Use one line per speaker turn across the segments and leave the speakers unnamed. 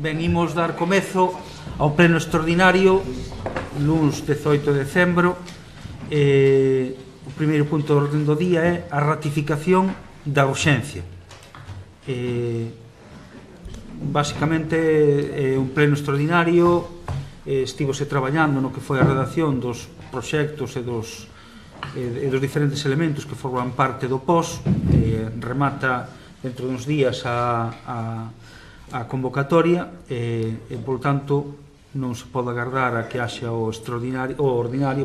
Ben, imos dar comezo ao pleno extraordinario luns 18 de decembro. O primeiro punto do orden do día é a ratificación da urxencia. Basicamente é un pleno extraordinario. Estivose traballando no que foi a redacción dos proxectos e dos diferentes elementos que forman parte do POS. Remata dentro duns días a convocatoria e, por tanto, non se pode agardar a que haxa o ordinario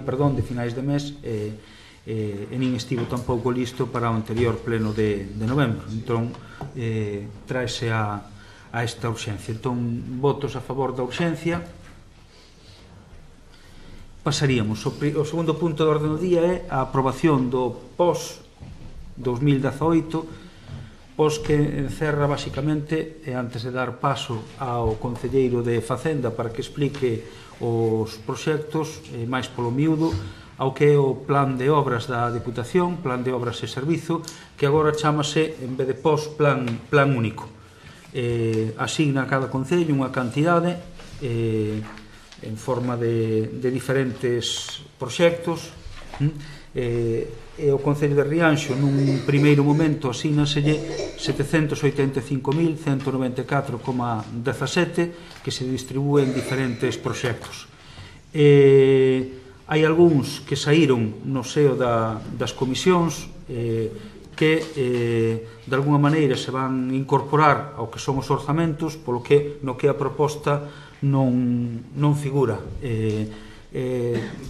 de finais de mes e nin estivo tampouco listo para o anterior pleno de novembro. Entón, traese a esta urxencia. Entón, votos a favor da urxencia. Pasaríamos. O segundo punto do orden do día é a aprobación do POS 2018, pois que encerra basicamente, e antes de dar paso ao concelleiro de Facenda para que explique os proxectos máis polo miúdo, ao que é o plan de obras da Deputación, plan de obras e servizo, que agora chamase, en vez de POS, plan único. Asigna a cada concello unha cantidade en forma de diferentes proxectos, e o Concello de Rianxo nun primeiro momento asignaselle 785.194,17 que se distribúen en diferentes proxectos. Hai algúns que saíron no seo das comisións que de alguna maneira se van incorporar ao que son os orzamentos, polo que no que a proposta non figura.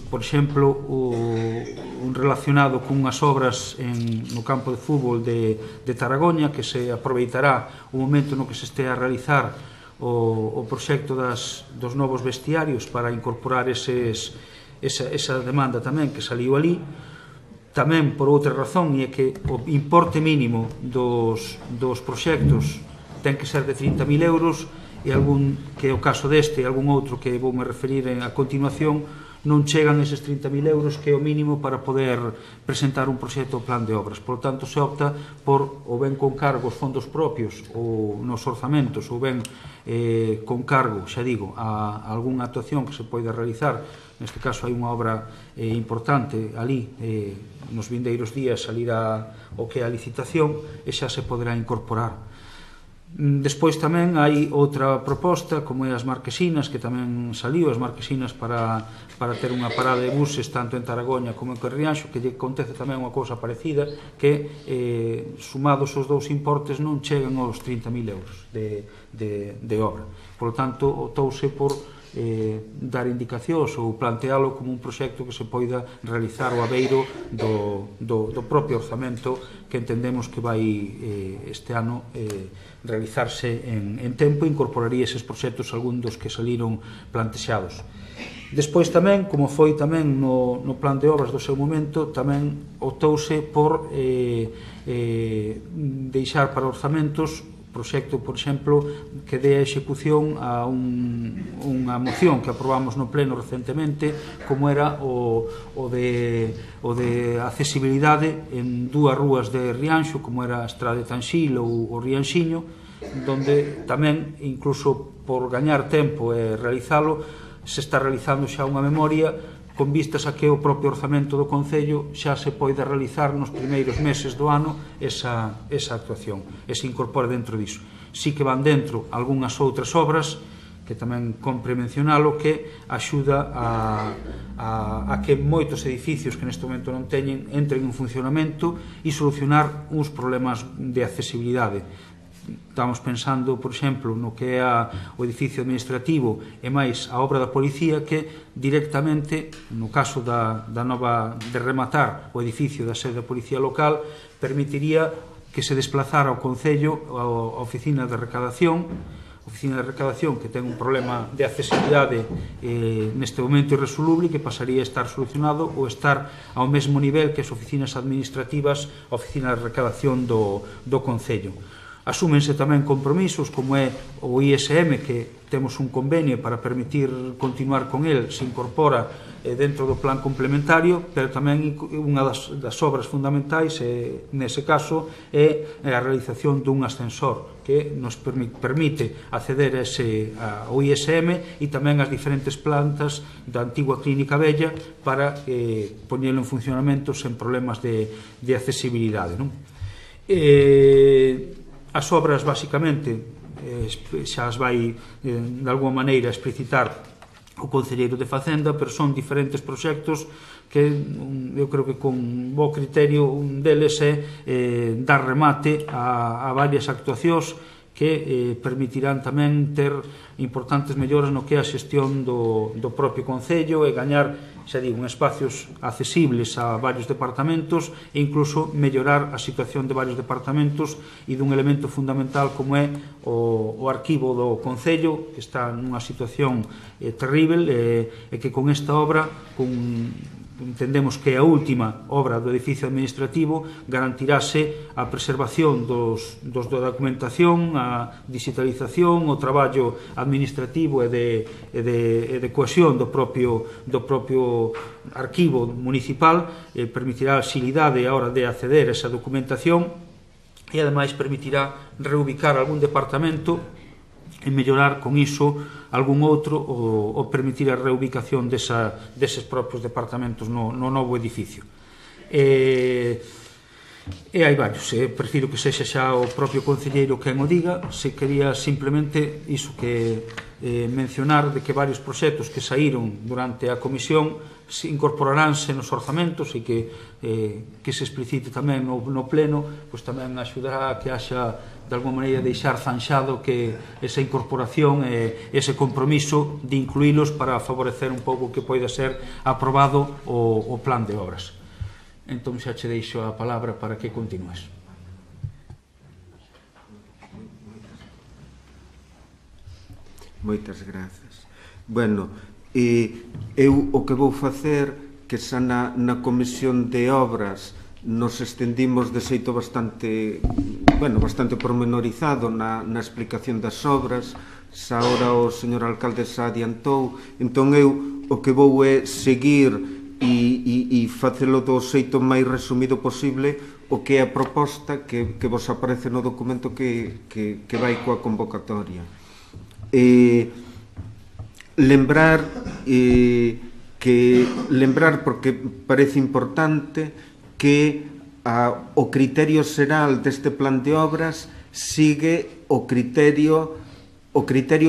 Por exemplo, un relacionado cunhas obras no campo de fútbol de Taragoña, que se aproveitará o momento no que se estea a realizar o proxecto dos novos vestiarios para incorporar esa demanda tamén que saliu ali. Tamén por outra razón, e é que o importe mínimo dos proxectos ten que ser de 30.000 euros, e algún, que é o caso deste, e algún outro que voume referir a continuación, non chegan eses 30.000 euros, que é o mínimo para poder presentar un proxecto ou plan de obras. Por tanto, se opta por ou ben con cargo os fondos propios ou nos orzamentos, ou ben con cargo, xa digo, a algunha actuación que se poida realizar. Neste caso hai unha obra importante ali, nos vindeiros días salirá o que é a licitación e xa se poderá incorporar. Despois tamén hai outra proposta, como é as marquesinas, que tamén saliu, as marquesinas para ter unha parada de buses tanto en Taragoña como en Rianxo, que lle acontece tamén unha cousa parecida, que sumados os dous importes non chegan aos 30.000 euros de obra. Por lo tanto, optouse por dar indicacións ou plantealo como un proxecto que se poida realizar ao abeiro do propio orzamento, que entendemos que vai este ano realizarse en tempo, e incorporaría eses proxectos algún dos que saliron plantexados. Despois tamén, como foi tamén no plan de obras do seu momento, tamén optouse por deixar para orzamentos proxecto, por exemplo, que dé a execución a unha moción que aprobamos no pleno recentemente, como era o de accesibilidade en dúas rúas de Rianxo, como era a Estrada de Tanxil ou o Rianxiño, donde tamén, incluso por gañar tempo e realizalo, se está realizando xa unha memoria con vistas a que o propio orzamento do Concello xa se poida realizar nos primeiros meses do ano esa actuación, e se incorpora dentro diso. Si que van dentro algunhas outras obras, que tamén compre mencionalo, que axuda a que moitos edificios que neste momento non teñen entren en funcionamento e solucionar uns problemas de accesibilidade. Estamos pensando, por exemplo, no que é o edificio administrativo e máis a obra da policía, que directamente, no caso da nova de rematar o edificio da sede da policía local, permitiría que se desplazara ao Concello a oficina de recadación, que ten un problema de accesibilidade neste momento irresoluble, que pasaría a estar solucionado ou estar ao mesmo nivel que as oficinas administrativas, a oficina de recadación do Concello. Asúmense tamén compromisos como é o ISM, que temos un convenio para permitir continuar con el, se incorpora dentro do plan complementario, pero tamén unha das obras fundamentais nese caso é a realización dun ascensor que nos permite acceder ao ISM e tamén ás diferentes plantas da antigua Clínica Vella para poñelo en funcionamento sen problemas de accesibilidade, non? As obras, basicamente, xa as vai, de alguma maneira, explicitar o Concelleiro de Facenda, pero son diferentes proxectos que eu creo que con bo criterio un deles é dar remate a varias actuacións que permitirán tamén ter importantes melloras no que é a xestión do propio Concello e gañar, xa digo, espacios accesibles a varios departamentos e incluso mellorar a situación de varios departamentos e dun elemento fundamental como é o arquivo do Concello, que está nunha situación terrible e que con esta obra, entendemos que a última obra do edificio administrativo garantirase a preservación da documentación, a digitalización, o traballo administrativo e de cohesión do propio arquivo municipal, permitirá a axilidade a hora de acceder a esa documentación e ademais permitirá reubicar algún departamento e mellorar con iso algún outro ou permitir a reubicación deses propios departamentos no novo edificio. E hai varios, prefiro que sexa xa o propio concelleiro quen o diga. Se quería simplemente iso que mencionar de que varios proxectos que saíron durante a comisión se incorporaránse nos orzamentos e que se explicite tamén no pleno, pois tamén axudará a que haxa de alguma maneira deixar zanxado que esa incorporación e ese compromiso de incluílos para favorecer un pouco que poida ser aprobado o plan de obras. Entón xa che deixo a palabra para que continúes.
Moitas grazas. Bueno, eu o que vou facer, que xa na comisión de obras nos estendimos de xeito bastante pormenorizado na explicación das obras, xa ahora o señor alcalde xa adiantou, entón eu o que vou é seguir e facelo do xeito máis resumido posible o que é a proposta que vos aparece no documento que vai coa convocatoria. Lembrar porque parece importante que o criterio xeral deste plan de obras sigue o criterio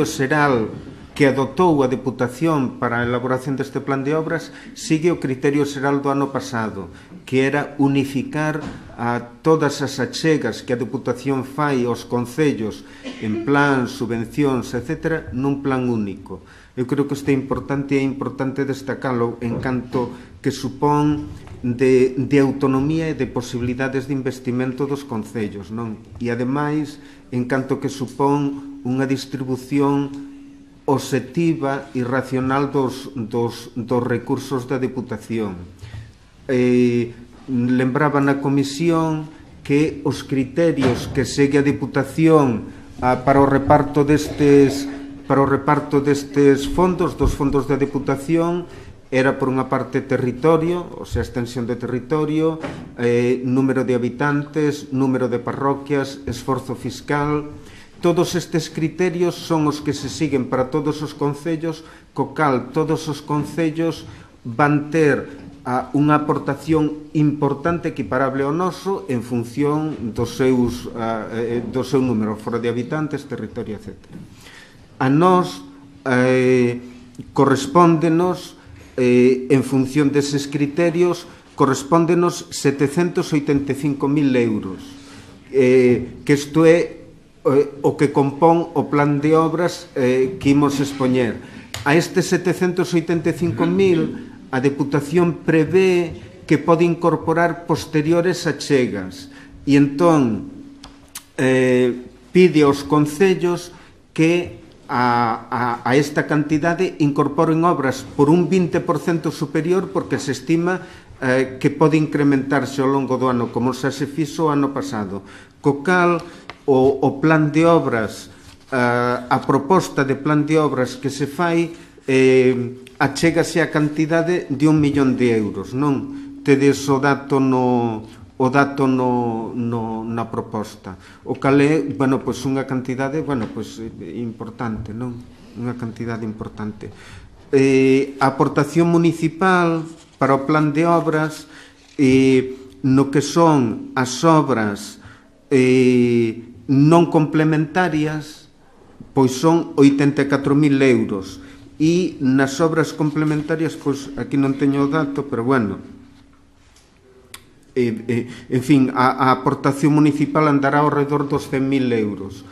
xeral que adotou a Deputación para a elaboración deste plan de obras, sigue o criterio xeral do ano pasado, que era unificar a todas as achegas que a Deputación fai aos concellos en plan, subvencións, etc., nun plan único. Eu creo que isto é importante e é importante destacalo en canto que supón de autonomía e de posibilidades de investimento dos concellos, non? E, ademais, en canto que supón unha distribución obxectiva e racional dos recursos da Deputación. Lembraba na comisión que os criterios que segue a Deputación para o reparto destes fondos, dos fondos da Deputación, era por unha parte territorio, ou sea, extensión de territorio, número de habitantes, número de parroquias, esforzo fiscal. Todos estes criterios son os que se siguen para todos os concellos, co cal todos os concellos van ter unha aportación importante equiparable ao noso en función do seu número, fora de habitantes, territorio, etc. A nós correspóndenos, en función deses criterios, correspóndenos 785.000 euros, que isto é o que compón o plan de obras que imos expoñer. A estes 785.000 a Deputación prevé que pode incorporar posteriores achegas e entón pide aos concellos que a esta cantidade incorporen obras por un 20% superior, porque se estima que pode incrementarse ao longo do ano, como xa se fixo o ano pasado, co cal o plan de obras, a proposta de plan de obras que se fai, achégase a cantidade de 1 millón de euros, non? Tedes o dato na proposta. O cal é, bueno, pois unha cantidade, bueno, pois importante, non? Unha cantidade importante. A aportación municipal para o plan de obras, no que son as obras non complementarias, pois son 84.000 euros, e nas obras complementarias, pois aquí non teño o dato, pero bueno, en fin, a aportación municipal andará ao redor dos 100.000 euros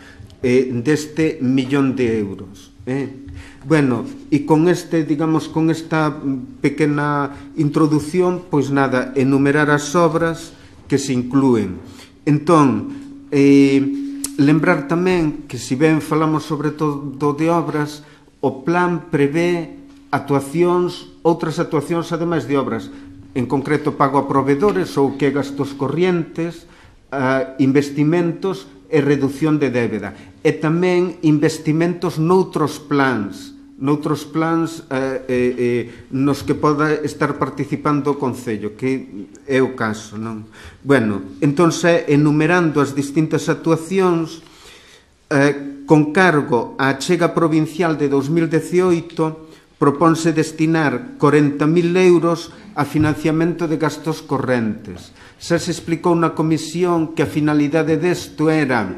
deste 1 millón de euros. Bueno, e con digamos, con esta pequena introducción, pois nada, enumerar as obras que se inclúen. Entón, lembrar tamén que, se ben falamos sobre todo de obras, o plan prevé outras actuacións ademais de obras, en concreto pago a provedores ou que gastos corrientes, investimentos e reducción de débeda, e tamén investimentos noutros plans nos que poda estar participando o Concello, que é o caso, non? Bueno, entón, enumerando as distintas actuacións, con cargo á achega provincial de 2018, propónse destinar 40.000 euros a financiamento de gastos correntes. Xa se explicou na comisión que a finalidade desto era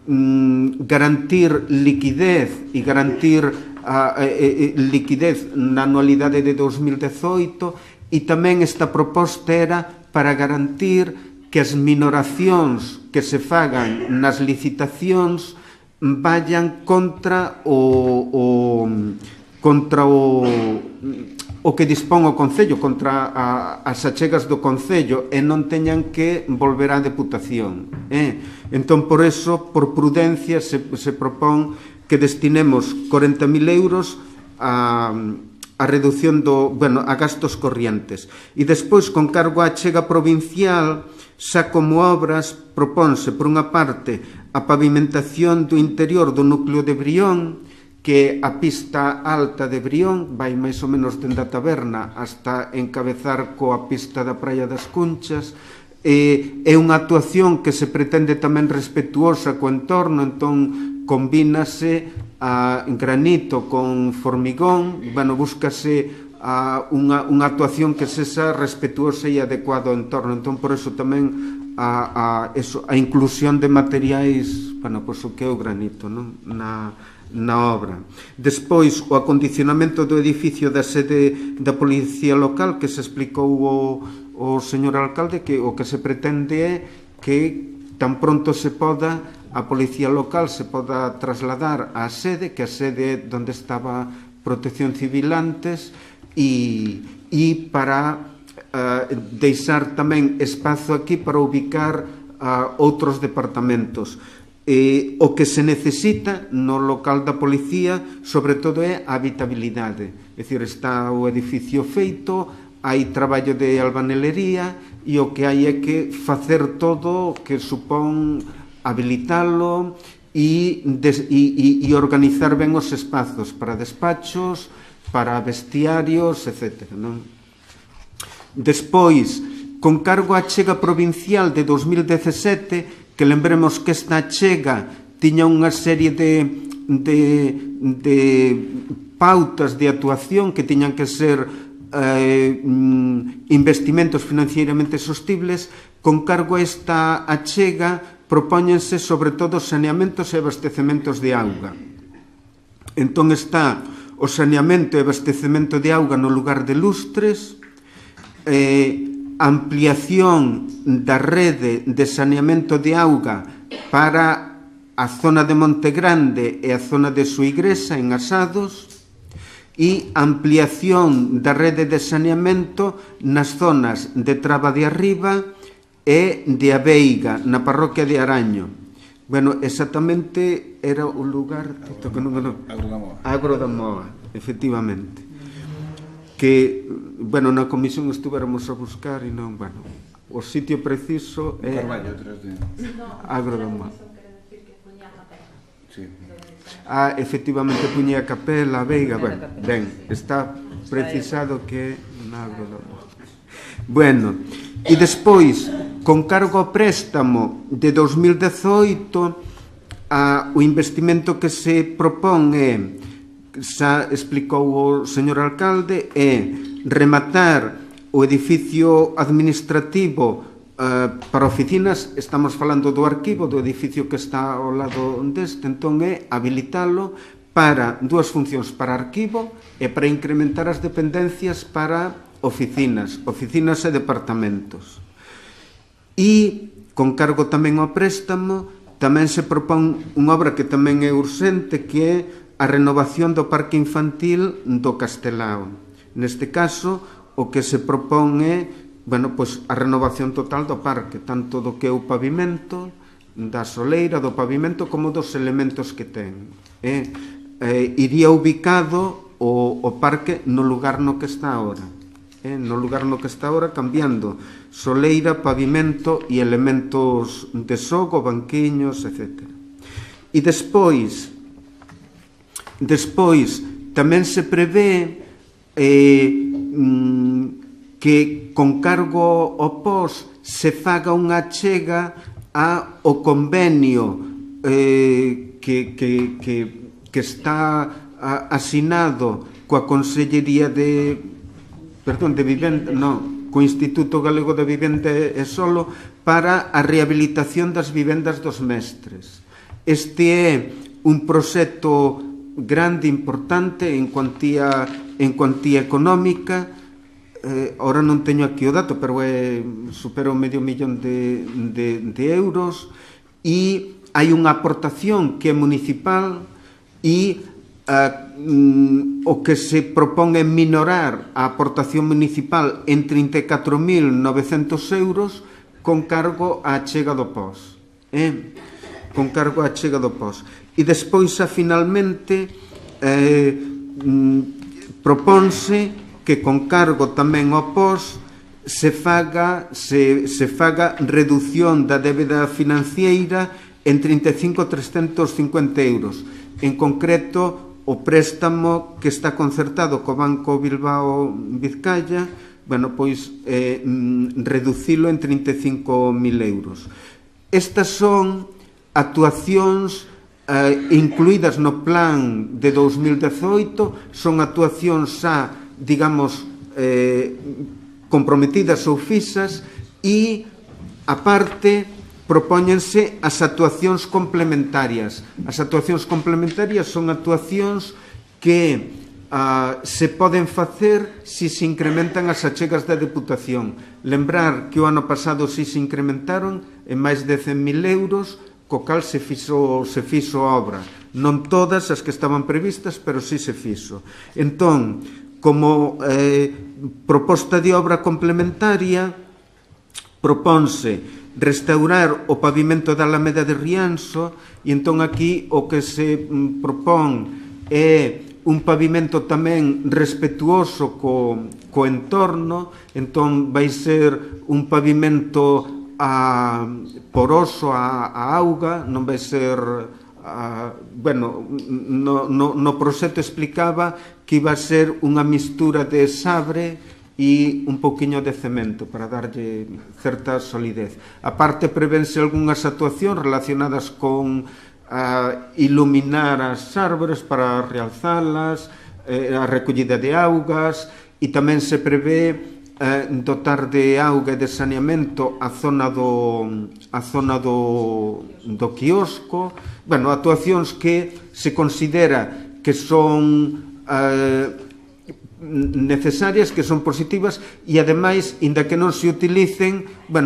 garantir liquidez e garantir liquidez na anualidade de 2018, e tamén esta proposta era para garantir que as minoracións que se fagan nas licitacións vayan contra o que dispón o Concello, contra as achegas do Concello, e non teñan que volver á Deputación. Entón, por eso, por prudencia, se propón que destinemos 40.000 euros a reducción a gastos corrientes. E despois, con cargo á achega provincial, xa como obras, propónse, por unha parte, a pavimentación do interior do núcleo de Brión, que a pista alta de Brión vai máis ou menos dende a taberna hasta encabezar coa pista da Praia das Cunchas. É unha actuación que se pretende tamén respetuosa co entorno, entón combínase a granito con formigón, búscase unha actuación que sexa respetuosa e adecuada ao entorno. Entón, por eso tamén a inclusión de materiais, pois o que é o granito, non? Na obra. Despois, o acondicionamento do edificio da sede da Policía Local, que se explicou o señor alcalde, que o que se pretende é que tan pronto se poda, a Policía Local se poda trasladar á sede, que a sede é onde estaba Protección Civil antes, e para deixar tamén espazo aquí para ubicar outros departamentos. O que se necesita no local da policía, sobre todo, é a habitabilidade. É dicir, está o edificio feito, hai traballo de albanelería, e o que hai é que facer todo o que supón habilitalo e organizar ben os espazos para despachos, para vestiarios, etc. Despois, con cargo á achega provincial de 2017, que lembremos que esta achega tiña unha serie de pautas de actuación que tiñan que ser investimentos financieramente sostibles. Con cargo a esta achega propóñense sobre todo saneamentos e abastecementos de auga. Entón está o saneamento e abastecemento de auga no lugar de Lustres, ampliación da rede de saneamento de auga para a zona de Monte Grande e a zona de Suigresa en Asados, e ampliación da rede de saneamento nas zonas de Traba de Arriba e de Abeiga, na parroquia de Araño. Exactamente era o lugar... Agro da Moa, efectivamente. Que, na comisión estuvéramos a buscar e non, o sitio preciso é
Carballo, 3D.
Agro do Mar. Efectivamente puña a Capela, a Veiga, ben, está precisado que na Agro do Mar. Bueno, e despois, con cargo ao préstamo de 2018, o investimento que se propón é, xa explicou o señor alcalde, é rematar o edificio administrativo para oficinas. Estamos falando do arquivo, do edificio que está ao lado deste, entón é habilitalo para dúas funcións, para arquivo e para incrementar as dependencias para oficinas e departamentos. E, con cargo tamén ao préstamo, tamén se propón unha obra que tamén é urxente, que é a renovación do parque infantil do Castelao. Neste caso, o que se propón é, pois, a renovación total do parque, tanto do que é o pavimento, da soleira, do pavimento, como dos elementos que ten. Iría ubicado o parque no lugar no que está ahora. No lugar no que está ahora, cambiando soleira, pavimento e elementos de xogo, banquiños, etc. E despois tamén se prevé que con cargo ao POS se faga unha achega ao convenio que está asinado coa Consellería co Instituto Galego de Vivenda e Solo para a rehabilitación das vivendas dos mestres. Este é un proxecto grande, importante, en cuantía económica. Ahora non teño aquí o dato, pero supera o $500,000 de euros, e hai unha aportación que é municipal, e o que se propón é minorar a aportación municipal en 34.900 euros con cargo á achega do POS. Con cargo á achega do POS. E despois, finalmente, propónse que con cargo tamén ao POS se faga reducción da débeda financiera en 35.350 euros. En concreto, o préstamo que está concertado co Banco Bilbao Vizcaya, pois reducilo en 35.000 euros. Estas son actuacións incluídas no plan de 2018, son actuacións xa, digamos, comprometidas ou fixas, e, aparte, propóñense as actuacións complementarias. As actuacións complementarias son actuacións que se poden facer se se incrementan as achegas da Deputación. Lembrar que o ano pasado se incrementaron en máis de 100.000 euros, co cal se fixo a obra. Non todas as que estaban previstas, pero sí se fixo. Entón, como proposta de obra complementaria, propónse restaurar o pavimento da Alameda de Rianxo, e entón aquí o que se propón é un pavimento tamén respetuoso co entorno. Entón vai ser un pavimento poroso a auga, non vai ser... no proxecto explicaba que iba a ser unha mistura de sabre e un pouquiño de cemento para darlle certa solidez. A parte, prevense algunhas actuacións relacionadas con iluminar as árbores para realzalas, a recollida de augas, e tamén se prevé dotar de auga e de saneamento a zona do quiosco. Actuacións que se considera que son necesarias, que son positivas, e ademais, inda que non se utilicen,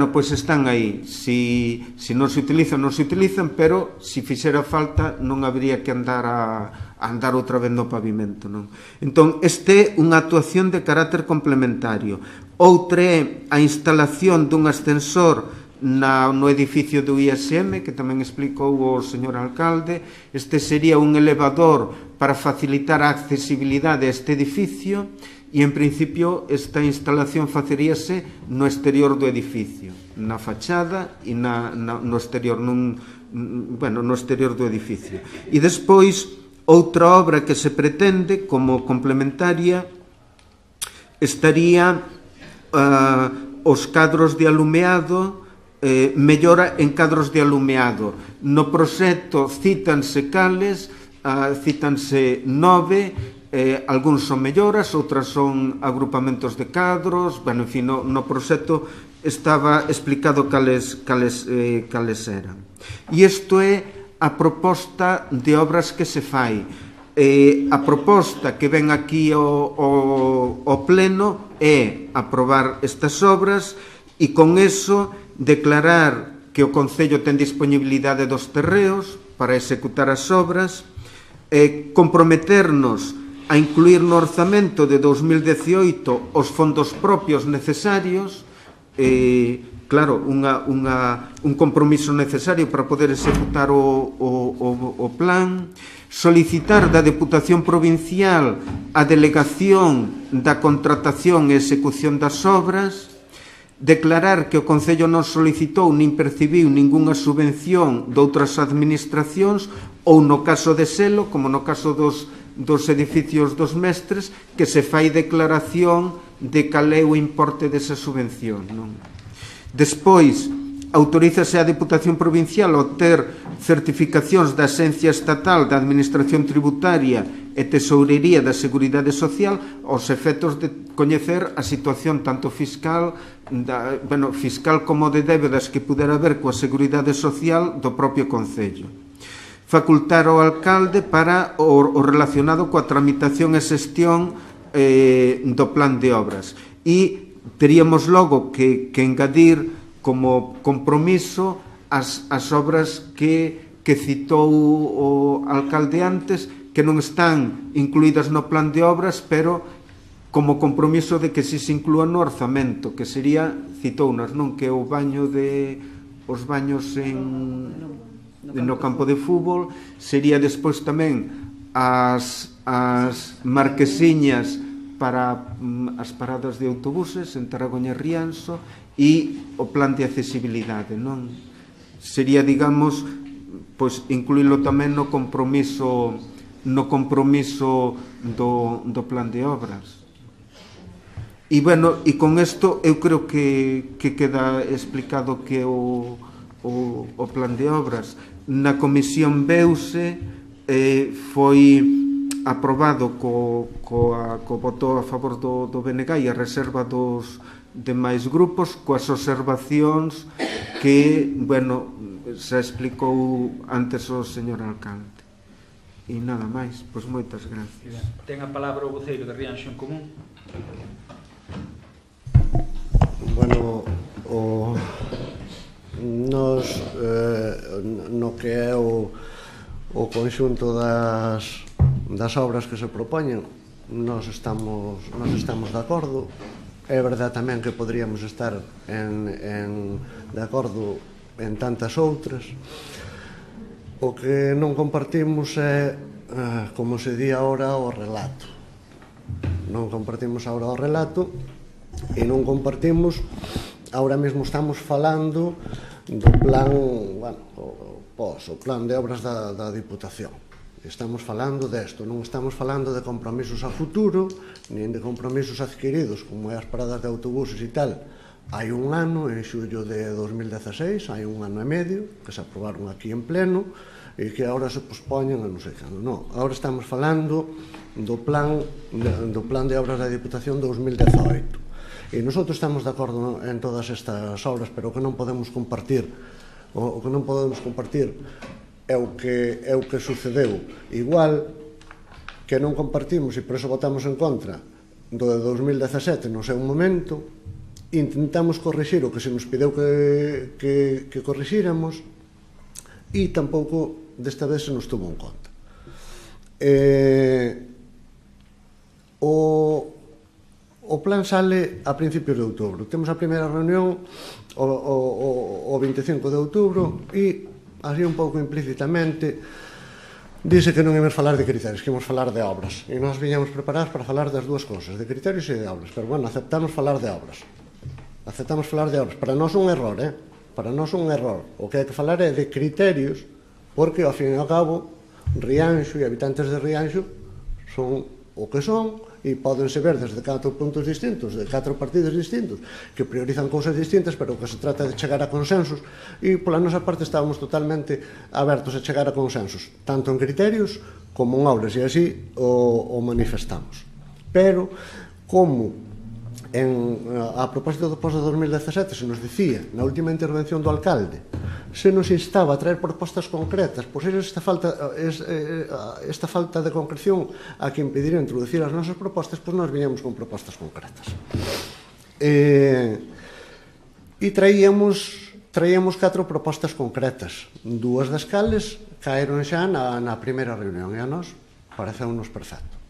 pois están aí. Si non se utilizan, pero se fixera falta non habría que andar outra vez no pavimento, non? Entón, este é unha actuación de carácter complementario. Outra é a instalación dun ascensor no edificio do ISM, que tamén explicou o señor alcalde. Este sería un elevador para facilitar a accesibilidade a este edificio, e en principio esta instalación faceríase no exterior do edificio, na fachada e no exterior, no exterior do edificio. E despois, outra obra que se pretende como complementaria estaría os cadros de alumeado, mellora en cadros de alumeado. No proxecto cítanse cales, cítanse 9, algúns son melloras, outras son agrupamentos de cadros, en fin, no proxecto estaba explicado cales eran. E isto é a proposta de obras que se fai. A proposta que ven aquí ao pleno é aprobar estas obras e con eso declarar que o Concello ten disponibilidade dos terreos para executar as obras, comprometernos a incluir no orzamento de 2018 os fondos propios necesarios, claro, un compromiso necesario para poder executar o plan, solicitar da Deputación Provincial a delegación da contratación e execución das obras, declarar que o Concello non solicitou nin percibiu ningunha subvención de outras administracións ou no caso de Selo, como no caso dos edificios dos mestres, que se fai declaración de cal é o importe desa subvención. Despois, autorízase a Deputación Provincial a obter certificacións da Axencia Estatal da Administración Tributaria e Tesourería da Seguridade Social aos efectos de coñecer a situación tanto fiscal como de débedas que pudera haber coa Seguridade Social do propio Concello. Facultar ao alcalde para o relacionado coa tramitación e xestión do plan de obras. E teríamos logo que engadir como compromiso as obras que citou o alcalde antes, que non están incluídas no plan de obras, pero como compromiso de que se inclúan no orzamento, que sería, citounas, non, que os baños no campo de fútbol, sería despois tamén as marquesiñas para as paradas de autobuses en Taragoña e Rianxo e o plan de accesibilidade, non? Sería, digamos, pois incluílo tamén no compromiso do plan de obras. E, bueno, e con isto eu creo que queda explicado que o plan de obras. Na comisión veuse, foi aprobado co voto a favor do BNG e a reserva dos demais grupos, coas observacións que, bueno, xa explicou antes o señor alcalde. E nada máis, pois moitas gracias.
Ten a palabra o voceiro de Rianxo en Común.
Bueno, nos no que é o conxunto das obras que se propoñen, nos estamos de acordo. É verdade tamén que poderíamos estar de acordo en tantas outras. O que non compartimos é, como se di agora, o relato. Non compartimos agora o relato e non compartimos, agora mesmo estamos falando do plan, o plan de obras da Diputación. Estamos falando desto, non estamos falando de compromisos a futuro, nin de compromisos adquiridos, como é as paradas de autobuses e tal. Hai un ano, en xullo de 2016, hai un ano e medio, que se aprobaron aquí en pleno, e que agora se pospoñen a non sei cando. Non, agora estamos falando do plan de obras da Diputación 2018. E nosotros estamos de acordo en todas estas obras, pero o que non podemos compartir é o que sucedeu. Igual que non compartimos, e por eso votamos en contra do de 2017 no seu momento, intentamos corrixir o que se nos pideu que corrixíramos e tampouco desta vez se nos tuvo en conta. O plan sale a principios de outubro. Temos a primeira reunión o 25 de outubro e, así un pouco implícitamente, Dice que non íamos falar de criterios, que íamos falar de obras. E nós viñamos preparados para falar das dúas cousas, de criterios e de obras. Pero, bueno, aceptamos falar de obras. Aceptamos falar de obras. Para nós un error, Para nós un error. O que hai que falar é de criterios, porque, ao fin e ao cabo, Rianxo e habitantes de Rianxo son o que son e pódense ver desde 4 puntos distintos, de 4 partidos distintos, que priorizan cousas distintas, pero que se trata de chegar a consensos, e pola nosa parte estábamos totalmente abertos a chegar a consensos, tanto en criterios como en obras, e así o manifestamos. Pero, como a propósito do posto de 2017 se nos dicía, na última intervención do alcalde, se nos instaba a traer propostas concretas, pois esta falta de concreción a que impediría introducir as nosas propostas, pois nós viñamos con propostas concretas. E traíamos 4 propostas concretas, 2 das cales caeron xa na primeira reunión, e a nós pareceu-nos perfecto.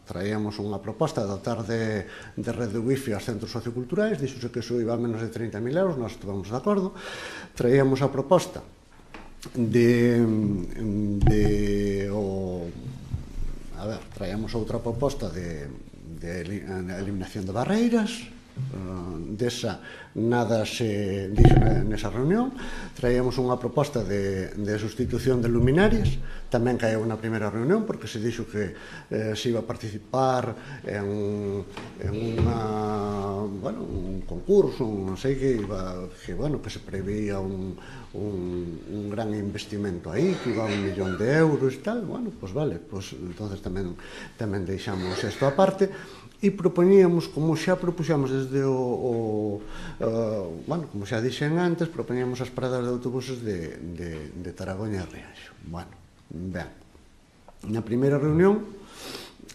Traíamos unha proposta de dotar de rede wifi aos centros socioculturais, dixose que iso iba a menos de 30.000 euros, nós estivemos de acordo. Traíamos a proposta traíamos outra proposta de eliminación de barreiras, desa nada se dixo nesa reunión. Traíamos unha proposta de sustitución de luminarias, tamén caeu na primeira reunión, porque se dixo que se iba a participar en un concurso, non sei que se preveía un gran investimento aí, que iba a 1 millón de euros e tal. Bueno, pois vale, entonces tamén deixamos isto aparte. E propoñíamos, como xa propuxamos desde como xa dixen antes, propoñíamos as paradas de autobuses de Taragoña e Rianxo. Bueno, ben, na primeira reunión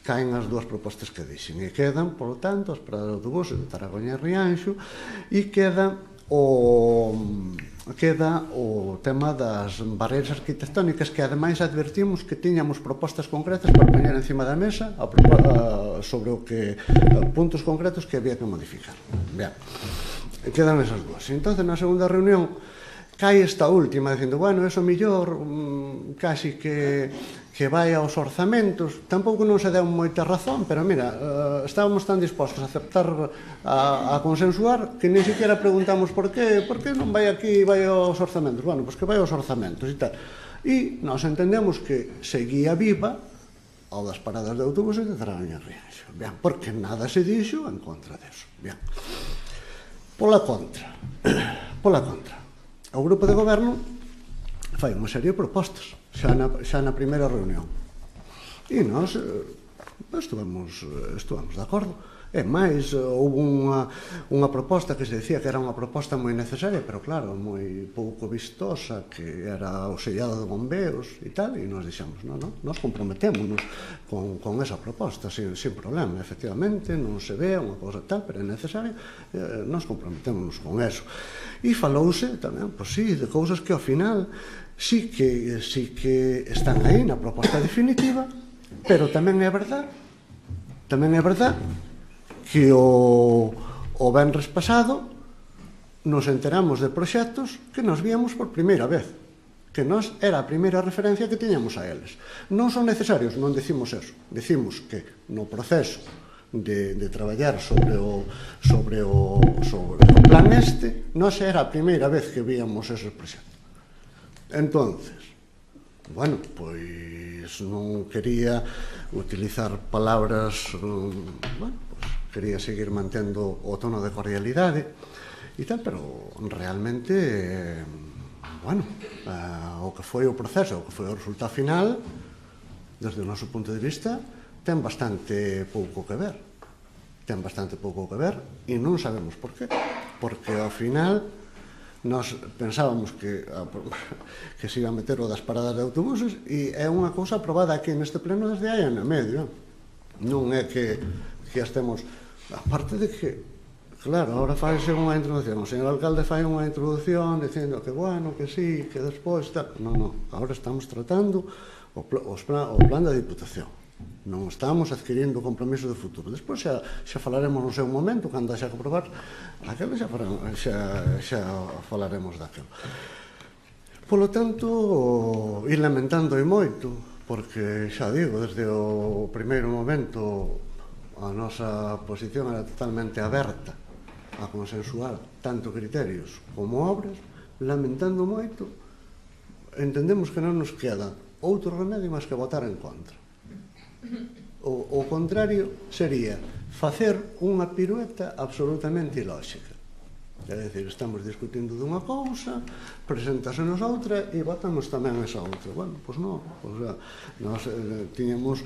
caen as 2 propostas que dixen, e quedan, polo tanto, as paradas de autobuses de Taragoña e Rianxo, e queda o tema das barreiras arquitectónicas, que ademais advertimos que tiñamos propostas concretas para poñer encima da mesa sobre puntos concretos que había que modificar. Ben, quedan esas 2. Entón, na segunda reunión cae esta última, dicindo, bueno, eso mellor casi que vai aos orzamentos. Tampouco non se deu moita razón, pero mira, estábamos tan dispostos a aceptar, a consensuar, que ni siquiera preguntamos por qué non vai aquí, vai aos orzamentos. Bueno, pois que vai aos orzamentos e tal. E nós entendemos que seguía viva ao das paradas de autobuses de Taragoña e Rianxo. Ben, porque nada se dixo en contra deso. Ben. Pola contra, o grupo de goberno fai unha serie de propostas xa na primeira reunión, e nós estuvamos de acordo. E máis, houve unha proposta que se decía que era unha proposta moi necesaria, pero claro, moi pouco vistosa, que era o sellado de bombeos e tal, e nós dixemos, nós comprometémonos con esa proposta sin problema, efectivamente, non se ve unha cousa tal, pero é necesaria, nós comprometémonos con eso. E falouse tamén, pois sí, de cousas que ao final sí que están aí na proposta definitiva, pero tamén é verdad que o venres pasado nos enteramos de proxectos que nos víamos por primeira vez, que nos era a primeira referencia que tiñamos a eles. Non son necesarios, non decimos eso. Decimos que no proceso de traballar sobre o plan nos era a primeira vez que víamos esos proxectos. Entonces, bueno, pois non quería utilizar palabras, quería seguir mantendo o tono de cordialidade e tal, pero realmente, o que foi o proceso, o que foi o resultado final, desde o noso punto de vista, ten bastante pouco que ver. E non sabemos por qué. Porque ao final nós pensábamos que se iba a meter o das paradas de autobuses, e é unha cousa aprobada aquí neste pleno desde hai ano e medio. Non é que estemos... Aparte de que, claro, ahora faise unha introducción, o señor alcalde fai unha introducción dicindo que bueno, que sí, que despois tal... Non, agora estamos tratando o plan da Diputación. Non estamos adquirindo compromiso de futuro. Despois xa falaremos no seu momento, cando xa que aprobar aquilo, xa falaremos daquilo. Polo tanto, e lamentando moito, porque xa digo, desde o primeiro momento a nosa posición era totalmente aberta a consensuar tanto criterios como obras, lamentando moito, entendemos que non nos queda outro remedio máis que votar en contra. O contrario sería facer unha pirueta absolutamente ilóxica. É dicir, estamos discutindo dunha cousa, presentásenos outra e votamos tamén esa outra. Bueno, pois non. Nós tiñamos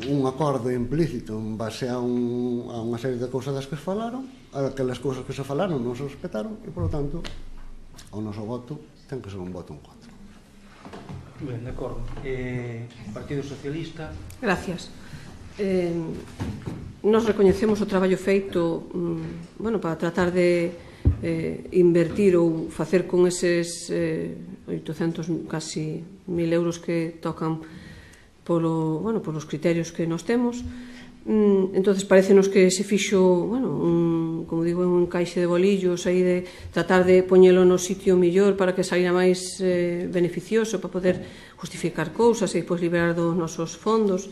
un acordo implícito en base a unha serie de cousas das que se falaron, aquelas cousas que se falaron non se respetaron e, por lo tanto, o noso voto ten que ser un voto en contra.
Ben, de acordo. Partido Socialista.
Gracias. Nos recoñecemos o traballo feito para tratar de invertir ou facer con eses 800, casi 1.000 euros que tocan polos criterios que nos temos. Entonces parecenos que se fixo, como digo, un encaixe de bolillos aí de tratar de poñelo no sitio millor para que saíra máis beneficioso, para poder justificar cousas e depois liberar dos nosos fondos.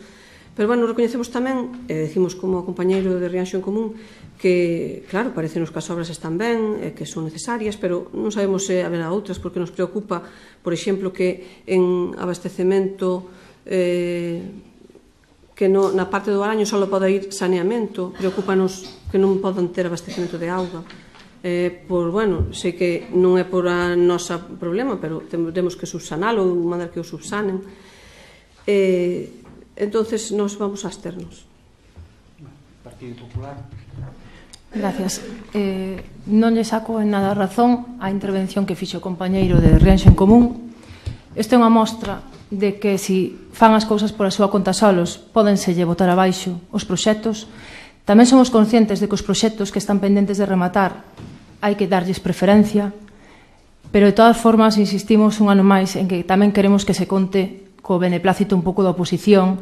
Pero, recoñecemos tamén, e decimos como compañeiro de Rianxo en Común, que, claro, parecenos que as obras están ben, que son necesarias, pero non sabemos se haberá outras, porque nos preocupa, por exemplo, que en abastecemento, que na parte do Araño só pode ir saneamento, preocúpanos que non podan ter abastecemento de auga. Sei que non é por a nosa problema, pero temos que subsanalo ou mandar que o subsanen. Entonces, nos vamos a absternos.
Partido Popular.
Gracias. Non lle saco en nada razón a intervención que fixo o compañeiro de Rianxo en Común. Isto é unha mostra de que se fan as cousas por a súa conta solos, pódenselle botar abaixo os proxectos. Tamén somos conscientes de que os proxectos que están pendentes de rematar hai que darlles preferencia, pero de todas formas insistimos un ano máis en que tamén queremos que se conte co beneplácito un pouco da oposición.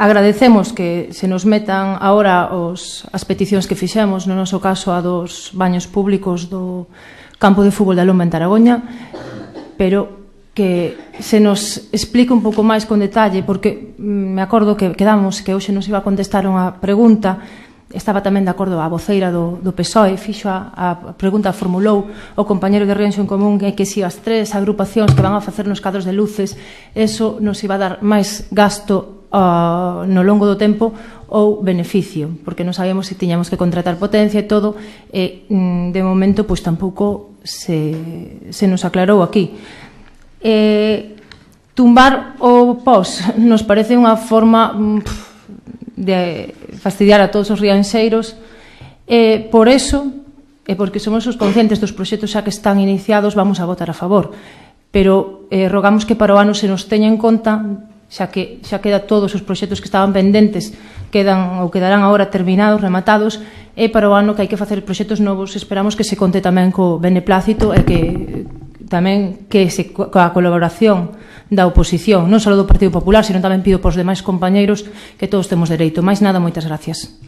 Agradecemos que se nos metan agora as peticións que fixemos, no noso caso a dos baños públicos do campo de fútbol da Lomba en Taragoña, pero que se nos explique un pouco máis con detalle, porque me acordo que quedamos que hoxe nos iba a contestar unha pregunta. Estaba tamén de acordo a voceira do PSOE, fixo a pregunta, formulou o compañeiro de Rianxo en Común, que si as 3 agrupacións que van a facer nos cadros de luces, eso nos iba a dar máis gasto no longo do tempo ou beneficio, porque non sabíamos se tiñamos que contratar potencia e todo, e de momento pois tampouco se nos aclarou aquí. Tumbar o POS nos parece unha forma de fastidiar a todos os rianxeiros, por eso, e porque somos os conscientes dos proxectos xa que están iniciados, vamos a votar a favor, pero rogamos que para o ano se nos teña en conta, xa que xa queda todos os proxectos que estaban pendentes quedarán agora terminados, rematados, e para o ano que hai que facer proxectos novos, esperamos que se conte tamén co beneplácito e que tamén coa colaboración da oposición, non só do Partido Popular, sino tamén pido pos demais compañeiros que todos temos dereito. Máis nada, moitas gracias.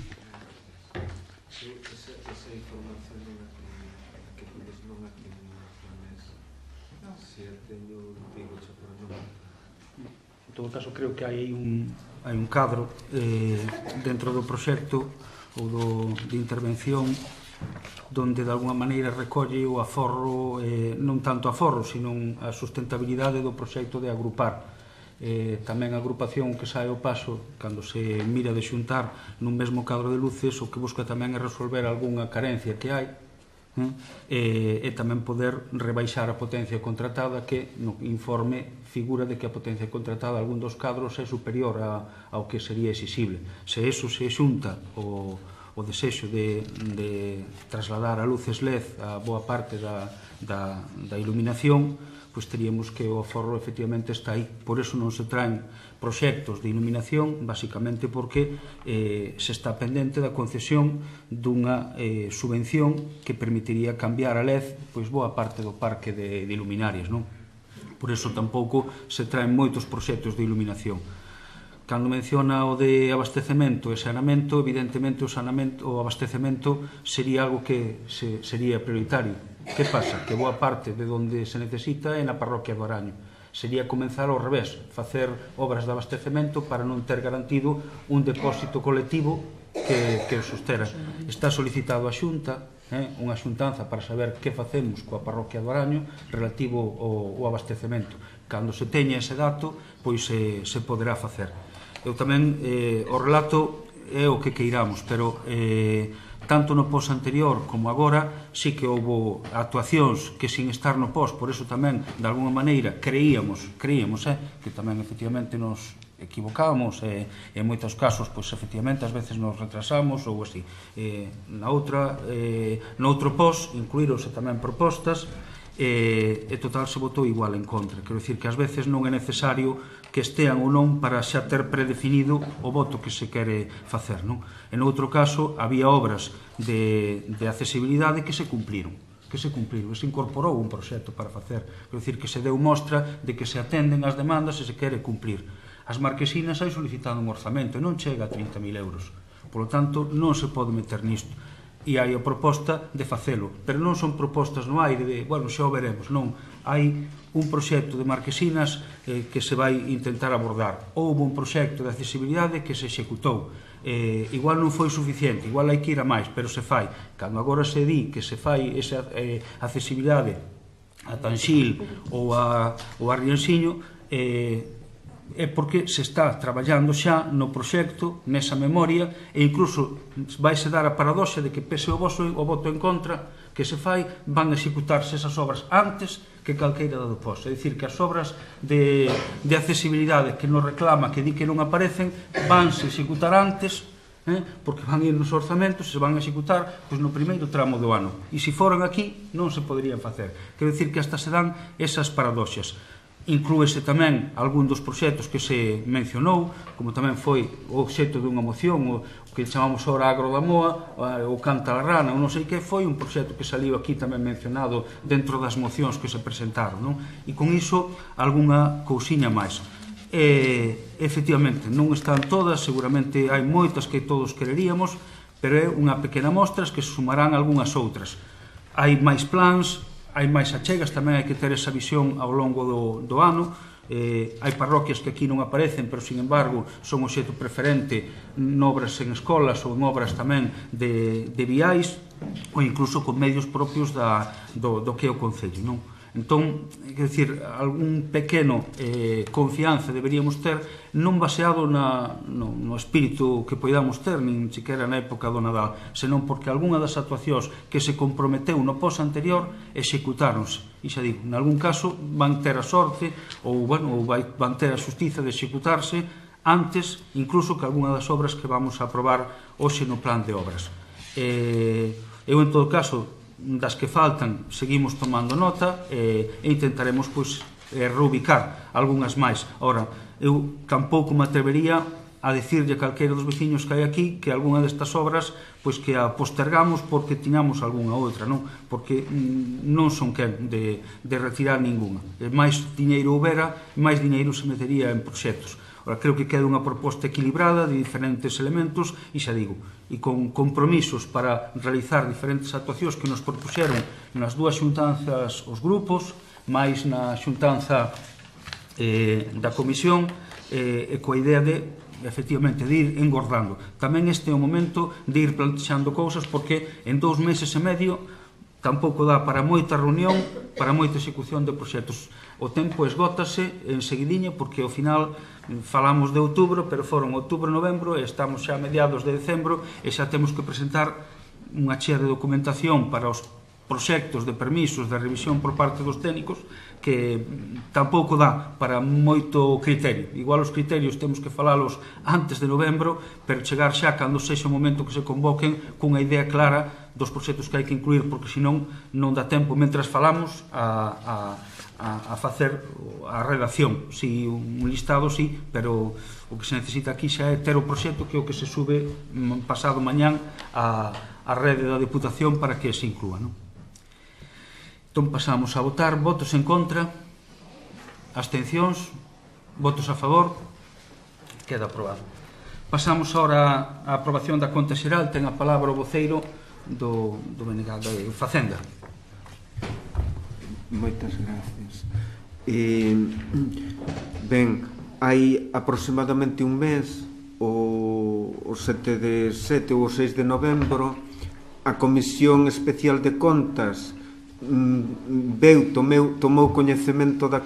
En todo caso, creo que hai un cadro dentro do proxecto ou de intervención donde de alguna maneira recolle o aforro, non tanto aforro, sino a sustentabilidade do proxecto de agrupar. Tamén a agrupación que sae ao paso, cando se mira de xuntar nun mesmo cadro de luces, o que busca tamén é resolver algunha carencia que hai, e tamén poder rebaixar a potencia contratada, que no informe figura de que a potencia contratada algún dos cadros é superior ao que sería exixible. Se eso se xunta o desexo de trasladar a luces LED a boa parte da iluminación, pois teríamos que o aforro efectivamente está aí. Por eso non se traen proxectos de iluminación, basicamente porque se está pendente da concesión dunha subvención que permitiría cambiar a LED pois boa parte do parque de iluminarias, non? Por eso tampouco se traen moitos proxectos de iluminación. Cando menciona o de abastecemento e saneamento, evidentemente o abastecemento sería algo que sería prioritario. Que pasa? Que boa parte de onde se necesita é na parroquia do Araño. Sería comenzar ao revés, facer obras de abastecemento para non ter garantido un depósito colectivo que o sostera. Está solicitado a Xunta, unha xuntanza para saber que facemos coa parroquia do Araño relativo ao abastecemento. Cando se teña ese dato, pois se poderá facer. Eu tamén, o relato é o que queiramos, pero tanto no pos anterior como agora sí que houve actuacións que sin estar no pos, por eso tamén de alguna maneira creíamos que tamén efectivamente nos equivocábamos e en moitos casos pois efectivamente ás veces nos retrasamos ou así. No outro pos incluíronse tamén propostas e total se votou igual en contra. Quero dicir que ás veces non é necesario que estean ou non para xa ter predefinido o voto que se quere facer, non? En outro caso, había obras de accesibilidade que se cumpliron, que se incorporou un proxecto para facer. Quero dicir que se deu mostra de que se atenden as demandas e se quere cumplir. As marquesinas hai solicitado un orzamento e non chega a 30.000 euros. Por lo tanto, non se pode meter nisto. E hai a proposta de facelo, pero non son propostas no aire de, bueno, xa o veremos, non. Hai un proxecto de marquesinas que se vai intentar abordar. Houve un proxecto de accesibilidade que se executou. Igual non foi suficiente, igual hai que ir a máis, pero se fai. Cando agora se di que se fai esa accesibilidade a Tanxil ou a Rianxiño, é porque se está traballando xa no proxecto, nesa memoria, e incluso vaise dar a paradoxa de que pese o voto en contra que se fai, van a executarse esas obras antes que calqueira da do pos. É dicir, que as obras de accesibilidade que nos reclama, que di que non aparecen, vanse executar antes, porque van ir nos orzamentos e se van a executar no primeiro tramo do ano. E se foran aquí, non se poderían facer. Quero dicir que hasta se dan esas paradoxas. Inclúese tamén algún dos proxectos que se mencionou, como tamén foi o obxecto dunha moción, o que chamamos ahora Agro da Moa, o Canta a Rana, ou non sei que, foi un proxecto que saliu aquí tamén mencionado dentro das mocións que se presentaron, non? E con iso, algunha cousiña máis. Efectivamente, non están todas, seguramente hai moitas que todos quereríamos, pero é unha pequena mostra que se sumarán algunhas outras. Hai máis plans, hai máis achegas, tamén hai que ter esa visión ao longo do ano. Hai parroquias que aquí non aparecen, pero, sin embargo, son obxecto preferente en obras en escolas ou en obras tamén de viais ou incluso con medios propios do que é o Concello, non? Entón, quer dicir, algún pequeno confianza deberíamos ter, non baseado no espírito que poidamos ter, nin sequera na época do Nadal, senón porque algunha das actuacións que se comprometeu no pos anterior executáronse. E xa digo, en algún caso van ter a sorte ou van ter a xustiza de executarse antes, incluso que algunha das obras que vamos a aprobar hoxe no plan de obras. Eu, en todo caso, das que faltan, seguimos tomando nota e intentaremos reubicar algunhas máis. Ora, eu tampouco me atrevería a dicirlle a calqueira dos veciños que hai aquí que algunha destas obras que a postergamos porque tiñamos algunha outra, non? Porque non son quen de retirar ninguna. Mais diñeiro houbera, máis diñeiro se metería en proxectos. Ora, creo que queda unha proposta equilibrada de diferentes elementos e xa digo, e con compromisos para realizar diferentes actuacións que nos propuxeron nas dúas xuntanzas os grupos, máis na xuntanza da comisión, e coa idea de, efectivamente, de ir engordando. Tamén este é o momento de ir plantexando cousas porque en 2 meses e medio tampouco dá para moita reunión, para moita execución de proxectos. O tempo esgótase en seguidiña porque ao final falamos de outubro, pero foron outubro, novembro e estamos xa a mediados de decembro e xa temos que presentar unha chea de documentación para os proxectos de permisos de revisión por parte dos técnicos que tampouco dá para moito criterio. Igual os criterios temos que falalos antes de novembro, pero chegar xa cando sexa o momento que se convoquen cunha idea clara dos proxectos que hai que incluir, porque senón non dá tempo mentras falamos a facer a redacción. Si un listado, sí, pero o que se necesita aquí xa é ter o proxecto que é o que se sube pasado mañán a rede da Deputación para que se inclúa, non? Entón pasamos a votar. Votos en contra, abstencións, votos a favor, queda aprobado. Pasamos ahora á aprobación da conta xeral. Ten a palabra o voceiro do Facenda.
Moitas gracias. Ben, hai aproximadamente un mes, o 7 ou o 6 de novembro, a Comisión Especial de Contas tomou coñecemento da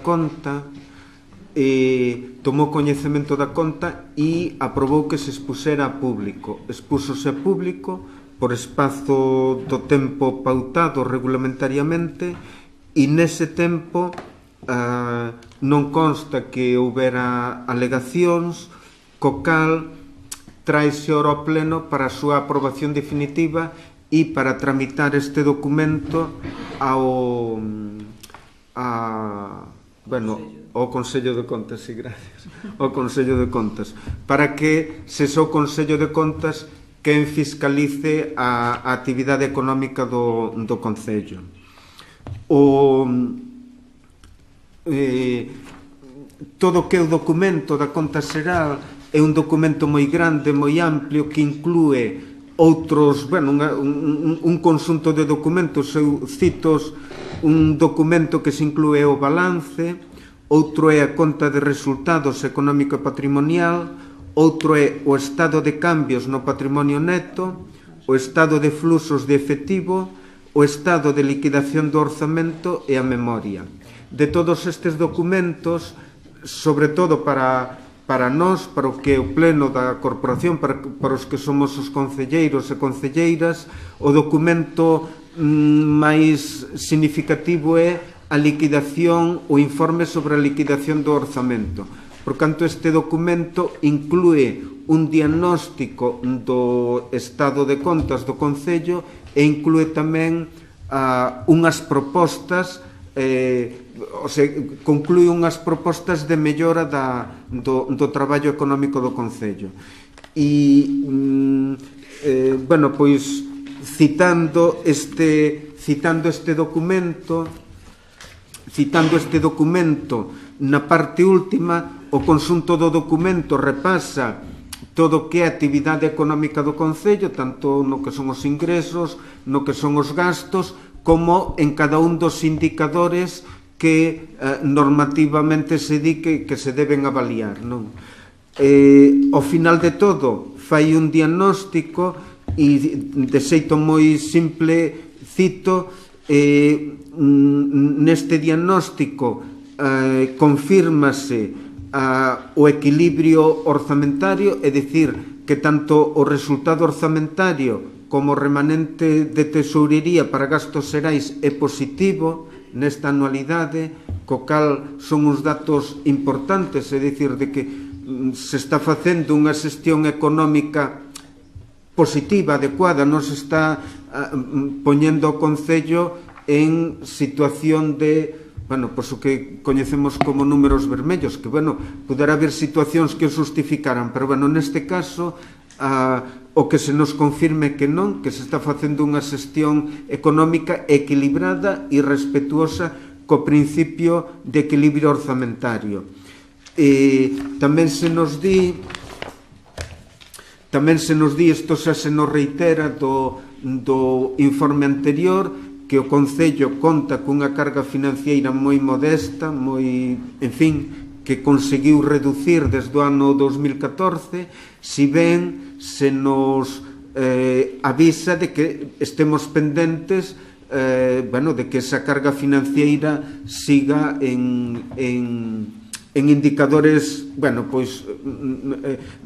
conta e aprobou que se expusera a público. Expúsose a público por espazo do tempo pautado regulamentariamente, e nese tempo non consta que houbera alegacións, co cal traese ora ao pleno para a súa aprobación definitiva e para tramitar este documento ao Consello de Contas, sí, gracias, ao Consello de Contas, para que se o Consello de Contas quen fiscalice a actividade económica do Concello. Todo o que é o documento da Conta Xeral é un documento moi grande, moi amplio, que inclúe outros, un conxunto de documentos. Eu cito un documento que se inclúe o balance, outro é a conta de resultados económico e patrimonial, outro é o estado de cambios no patrimonio neto, o estado de fluxos de efectivo, o estado de liquidación do orzamento e a memoria. De todos estes documentos, sobre todo para nós, para o que é o pleno da corporación, para os que somos os concelleiros e concelleiras, o documento máis significativo é a liquidación, o informe sobre a liquidación do orzamento. Por canto, este documento inclúe un diagnóstico do estado de contas do Concello e inclúe tamén unhas propostas, conclúe unhas propostas de mellora do traballo económico do Concello. E, pois, citando este documento, na parte última, o conxunto do documento repasa todo o que é a actividade económica do Concello, tanto no que son os ingresos, no que son os gastos, como en cada un dos indicadores que normativamente se di que se deben avaliar, non? Ao final de todo, fai un diagnóstico e, de xeito moi simple, cito, neste diagnóstico confírmase o equilibrio orzamentario, é dicir, que tanto o resultado orzamentario como o remanente de tesourería para gastos xerais é positivo nesta anualidade, co cal son uns datos importantes, é dicir, de que se está facendo unha xestión económica positiva, adecuada, non se está poñendo o Concello en situación de, pois o que coñecemos como números vermellos, que, poderá haber situacións que o justificaran, pero, neste caso, o que se nos confirme que non, que se está facendo unha xestión económica equilibrada e respetuosa co principio de equilibrio orzamentario. Tamén se nos di, isto xa se nos reitera do informe anterior, que o Concello conta cunha carga financiera moi modesta, que conseguiu reducir desde o ano 2014, si ben se nos avisa de que estemos pendentes de que esa carga financiera siga en indicadores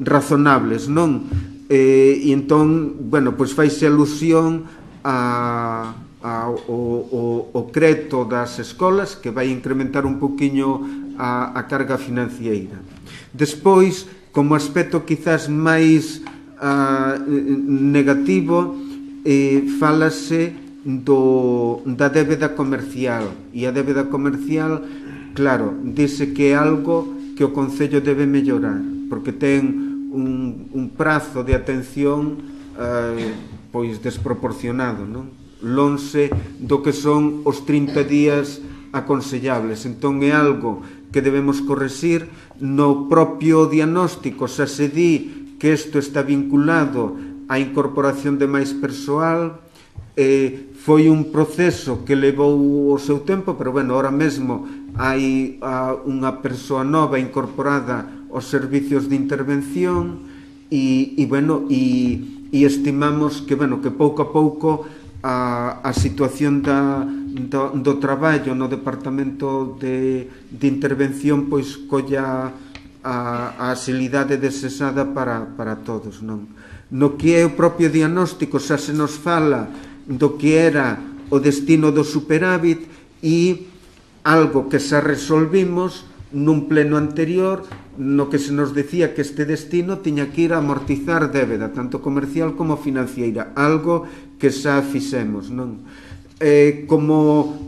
razonables, non? E entón, faise alusión ao crédito das escolas, que vai incrementar un poquinho a carga financiera. Despois, como aspecto quizás máis negativo, fálase da débeda comercial, e a débeda comercial, claro, dice que é algo que o Concello debe mellorar, porque ten un prazo de atención desproporcionado, non? Lonxe do que son os 30 días aconsellables. Entón é algo que debemos correxir. No propio diagnóstico xa se di que isto está vinculado á incorporación de máis persoal, Foi un proceso que levou o seu tempo, pero bueno, ahora mesmo hai unha persoa nova incorporada aos servicios de intervención e estimamos que, bueno, que pouco a pouco a situación do traballo no Departamento de Intervención pois colla a axilidade desexada para todos, non? No que é o propio diagnóstico xa se nos fala do que era o destino do superávit e algo que xa resolvimos nun pleno anterior no que se nos decía que este destino tiña que ir a amortizar débeda, tanto comercial como financiera, algo que xa fixemos, non? Como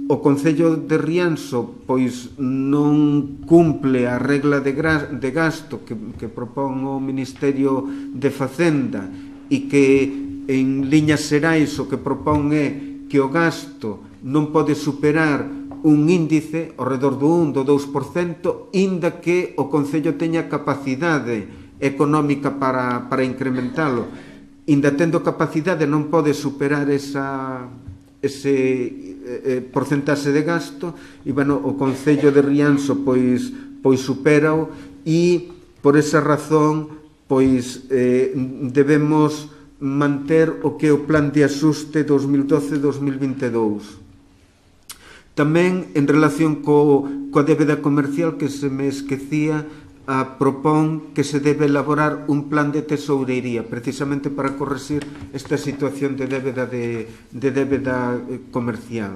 o Concello de Rianxo pois non cumple a regla de gasto que propón o Ministerio de Facenda e que en liñas xerais o que propón é que o gasto non pode superar un índice ao redor do 1, do 2%, inda que o Concello teña capacidade económica para incrementalo. Inda tendo capacidade non pode superar ese porcentaxe de gasto e, bueno, o Concello de Rianxo pois supérao e por esa razón pois debemos manter o que é o plan de axuste 2012-2022. Tamén, en relación coa débeda comercial, que se me esquecía, propón que se debe elaborar un plan de tesourería, precisamente para corregir esta situación de débeda comercial.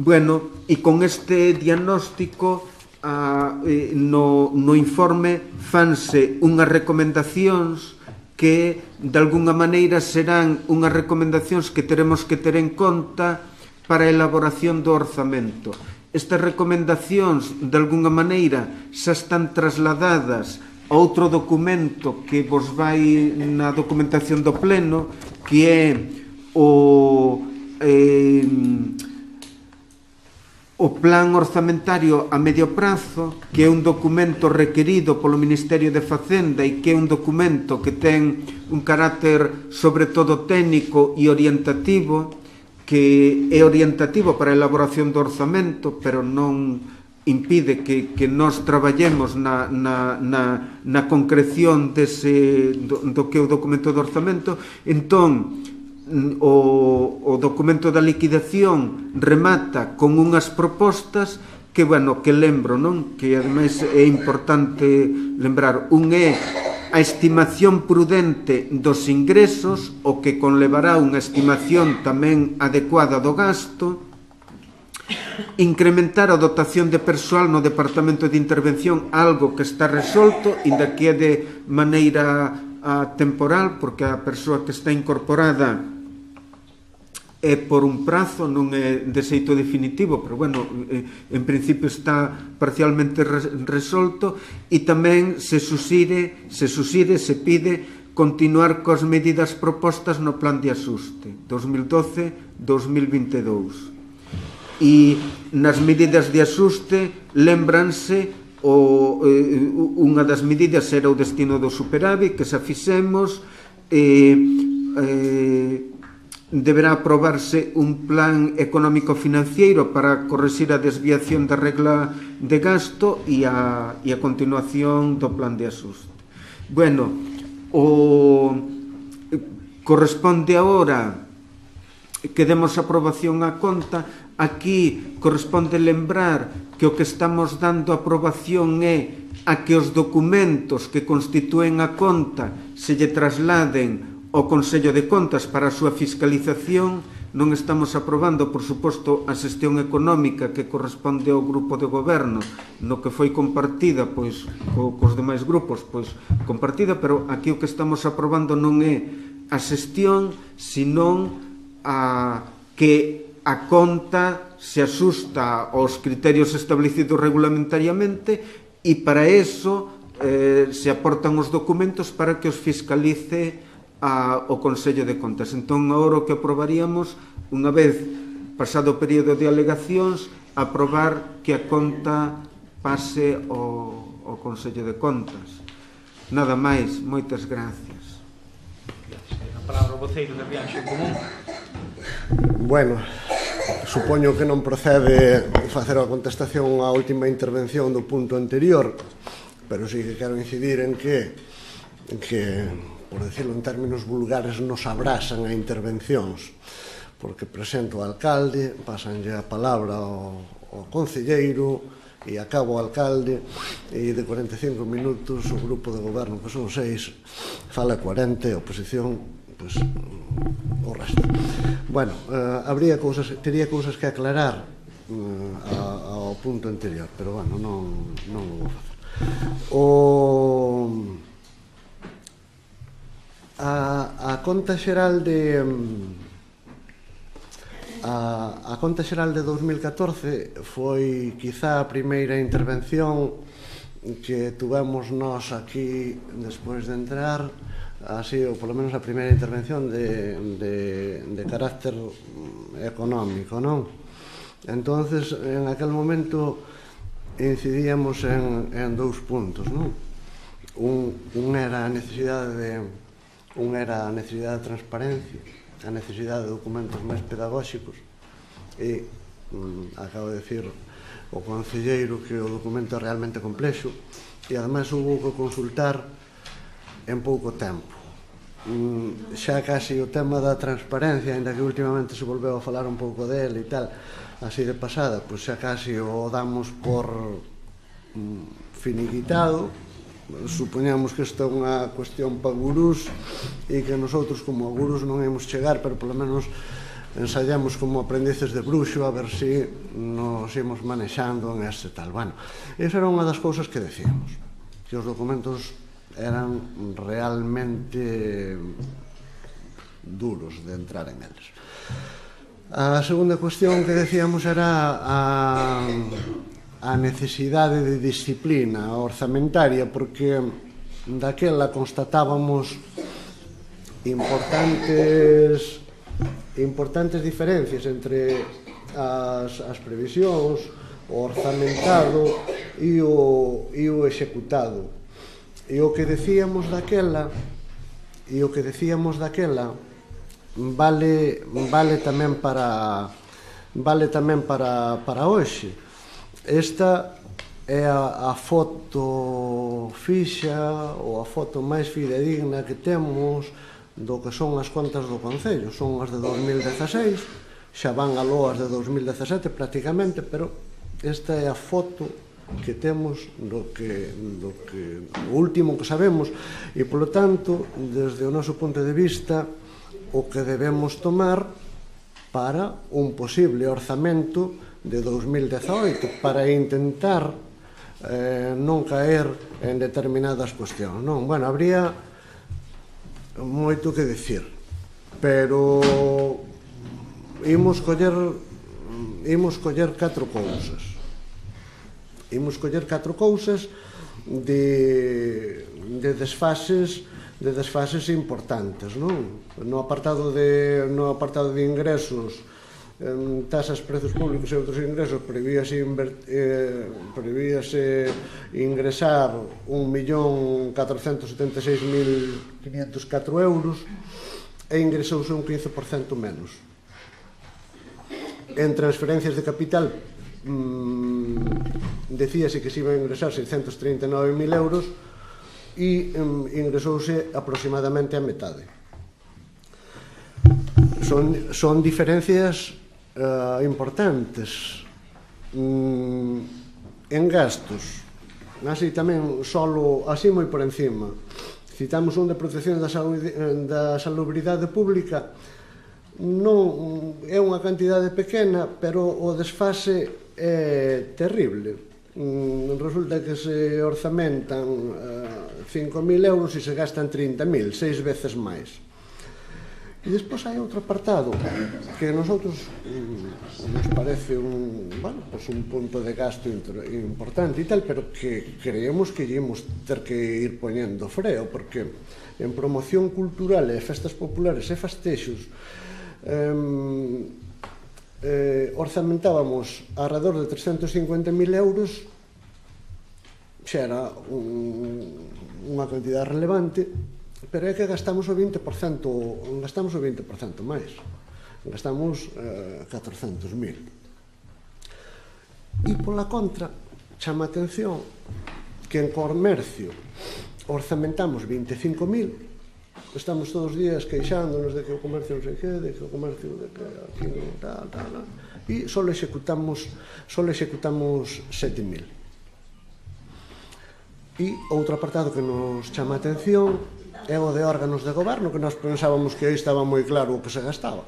Bueno, e con este diagnóstico no informe fanse unhas recomendacións que de alguna maneira serán unhas recomendacións que teremos que ter en conta para a elaboración do orzamento. Estas recomendacións de alguna maneira xa están trasladadas a outro documento que vos vai na documentación do pleno, que é o plan orzamentario a medio prazo, que é un documento requerido polo Ministerio de Facenda e que é un documento que ten un carácter sobre todo técnico e orientativo, que é orientativo para a elaboración do orzamento, pero non impide que nós traballemos na concreción do que é o documento do orzamento. Entón, o documento da liquidación remata con unhas propostas que, bueno, que lembro, non? Que ademais é importante lembrar. Un é a estimación prudente dos ingresos, o que conlevará unha estimación tamén adecuada do gasto, incrementar a dotación de persoal no Departamento de Intervención, algo que está resolto, inda que é de maneira temporal, porque a persoa que está incorporada é por un prazo, non é de xeito definitivo, pero, bueno, en principio está parcialmente resolto, e tamén se pide continuar coas medidas propostas no plan de axuste 2012-2022. E nas medidas de axuste lembranse unha das medidas era o destino do superávit, que xa fixemos. Deberá aprobarse un plan económico-financiero para corrixir a desviación da regla de gasto e a continuación do plan de axuste. Bueno, corresponde agora que demos aprobación á conta. Aquí corresponde lembrar que o que estamos dando aprobación é a que os documentos que constitúen a conta se lle trasladen ao Consello de Contas para a súa fiscalización. Non estamos aprobando, por suposto, a xestión económica que corresponde ao grupo de goberno, no que foi compartida pois cos demais grupos, pois compartida, pero aquí o que estamos aprobando non é a xestión, senón que a conta se axusta aos criterios establecidos regulamentariamente, e para eso se aportan os documentos para que os fiscalice o Consello de Contas. Entón, agora o que aprobaríamos, unha vez pasado o período de alegacións, aprobar que a conta pase ao Consello de Contas. Nada máis, moitas gracias.
voceiro de Rianxo en Común.
Bueno, supoño que non procede facer a contestación á última intervención do punto anterior, pero sí que quero incidir en que por decirlo en términos vulgares, nos abrasan a intervencións, porque presento ao alcalde, pasanlle a palabra ao concelleiro e acabo o alcalde, e de 45 minutos o grupo de goberno, que son 6, fala 40, e a oposición, pois, o resto. Bueno, tería cousas que aclarar ao punto anterior, pero, bueno, non o vou facer. A conta xeral de a conta xeral de 2014 foi quizá a primeira intervención que tuvemos nós aquí despois de entrar, así, ou polo menos a primeira intervención de carácter económico, non? Entonces, en aquel momento incidíamos en dous puntos, non? Un era a necesidade de transparencia, a necesidade de documentos máis pedagóxicos, e acabo de decir o concelleiro que o documento é realmente complexo, e ademais houve que consultar en pouco tempo. Xa casi o tema da transparencia, ainda que últimamente se volveu a falar un pouco dele e tal, así de pasada, pois xa casi o damos por finiquitado. Supoñamos que isto é unha cuestión para gurús e que nosotros como gurús non íamos chegar, pero polo menos ensayamos como aprendices de bruxo a ver se nos íamos manexando en este tal. Bueno, esa era unha das cousas que decíamos, que os documentos eran realmente duros de entrar en eles. A segunda cuestión que decíamos era a necesidade de disciplina orzamentaria, porque daquela constatábamos importantes diferencias entre as previsións, o orzamentado e o executado. E o que decíamos daquela vale tamén para hoxe. Esta é a foto fixa ou a foto máis fidedigna que temos do que son as contas do Concello. Son as de 2016, xa van aló as de 2017 prácticamente, pero esta é a foto que temos do último que sabemos, e polo tanto, desde o noso punto de vista, o que debemos tomar para un posible orzamento de 2018 para intentar non caer en determinadas cuestións, non? Bueno, habría moito que decir, pero imos coller 4 cousas. Imos coller 4 cousas de desfases importantes, non? No apartado de ingresos, tasas, prezos públicos e outros ingresos, prevíase ingresar 1.476.504 euros e ingresouse un 15% menos. En transferencias de capital decíase que se iba a ingresar 639.000 euros e ingresouse aproximadamente a metade. Son diferencias importantes. En gastos, así tamén solo, así moi por encima, citamos un de protección da salubridade pública. Non é unha cantidade pequena, pero o desfase é terrible. Resulta que se orzamentan 5.000 euros e se gastan 30.000, 6 veces máis. E despois hai outro apartado que a nosotros nos parece un punto de gasto importante e tal, pero que creemos que íamos ter que ir poñendo freo, porque en promoción cultural e festas populares e festexos orzamentábamos alrededor de 350.000 euros, xa era unha cantidade relevante. pero é que gastamos o 20% máis. Gastamos 400.000. E pola contra, chama a atención que en comercio orzamentamos 25.000, estamos todos os días queixándonos de que o comercio non sei que, de que o comercio de que aquí non tal, e só executamos 7.000. E outro apartado que nos chama a atención é o de órganos de goberno, que nós pensábamos que aí estaba moi claro o que se gastaba.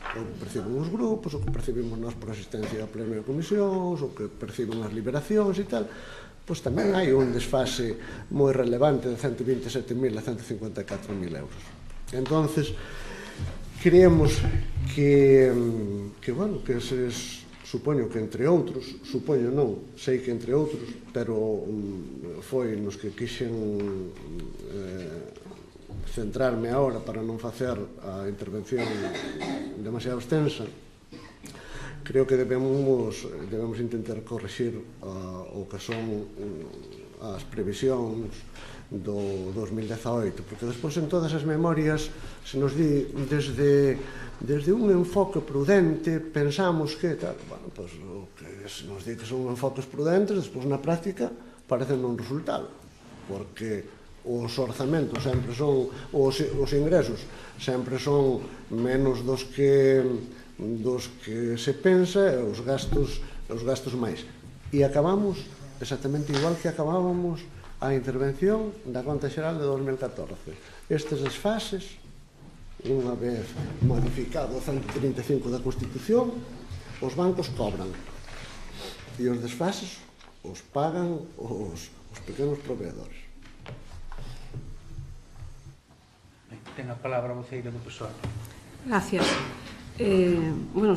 O que perciben os grupos, o que percibimos nós por asistencia a pleno de comisións, o que perciben as liberacións e tal, pois tamén hai un desfase moi relevante de 127.000 a 154.000 euros. Entonces, creemos que eses, supoño que entre outros, supoño non, sei que entre outros, pero foi nos que quixen centrarme agora para non facer a intervención demasiado extensa. Creo que debemos intentar corrixir o que son as previsións do 2018, porque despois en todas as memorias se nos di desde un enfoque prudente pensamos que tal, bueno, pues, o que se nos di que son enfoques prudentes, despois na práctica parecen un resultado, porque os orzamentos sempre son, os ingresos sempre son menos dos que se pensa, e os gastos máis. E acabamos exactamente igual que acabábamos a intervención da Conta Xeral de 2014. Estes desfases, unha vez modificado o 135 da Constitución, os bancos cobran. E os desfases os pagan os pequenos proveedores.
Ten a palabra a voceira do PSOE.
Gracias.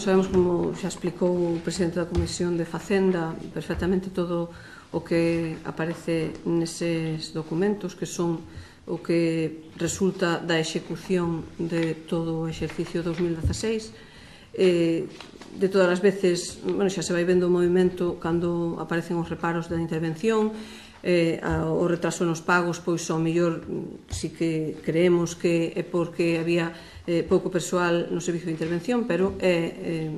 Sabemos, como xa explicou o presidente da Comisión de Facenda, perfectamente todo o que aparece neses documentos, que son o que resulta da execución de todo o exercicio 2016. De todas as veces, xa se vai vendo o movimento cando aparecen os reparos da intervención, o retraso nos pagos, pois ao mellor si que creemos que é porque había pouco persoal no servicio de intervención, pero é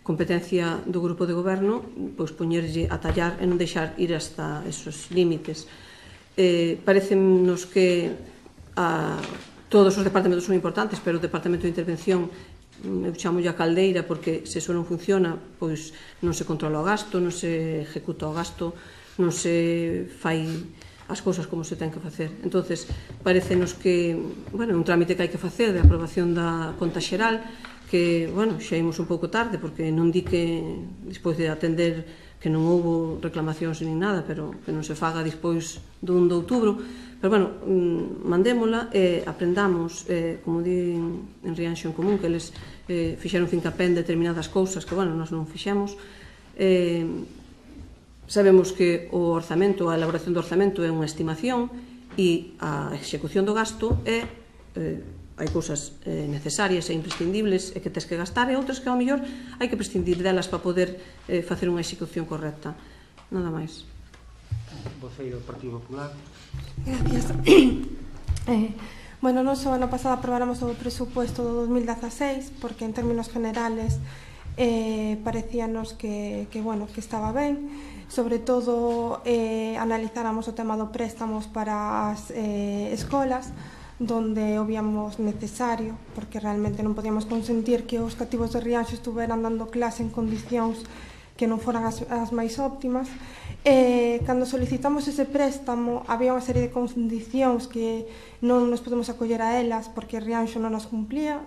competencia do grupo de goberno pois poñerlle a tallar e non deixar ir hasta esos límites. Parecen-nos que todos os departamentos son importantes, pero o departamento de intervención eu chamolle a caldeira, porque se iso non funciona, pois non se controla o gasto, non se ejecuta o gasto, non se fai as cousas como se ten que facer. Entonces, parecenos que, un trámite que hai que facer de aprobación da Conta Xeral, que, xa imos un pouco tarde, porque non di que, despois de atender que non houbo reclamacións nin nada, pero que non se faga despois do 1 de outubro, pero, mandémola e aprendamos, como di en Rianxo en Común, que eles fixeron fincapé en determinadas cousas que, nós non fixemos. Sabemos que o orzamento, a elaboración do orzamento é unha estimación e a execución do gasto hai cousas necesarias e imprescindibles e que tes que gastar e outras que ao mellor hai que prescindir delas para poder facer unha execución correcta. Nada máis.
Voceiro do Partido Popular.
Gracias. Nós o ano pasado aprobáramos o presupuesto do 2016 porque en términos generales parecíanos que estaba ben, sobre todo analizáramos o tema do préstamos para as escolas, donde o víamos necesario, porque realmente non podíamos consentir que os cativos de Rianxo estuveran dando clase en condicións que non foran as máis óptimas. Cando solicitamos ese préstamo había unha serie de condicións que non nos podemos acoller a elas porque Rianxo non nos cumplía,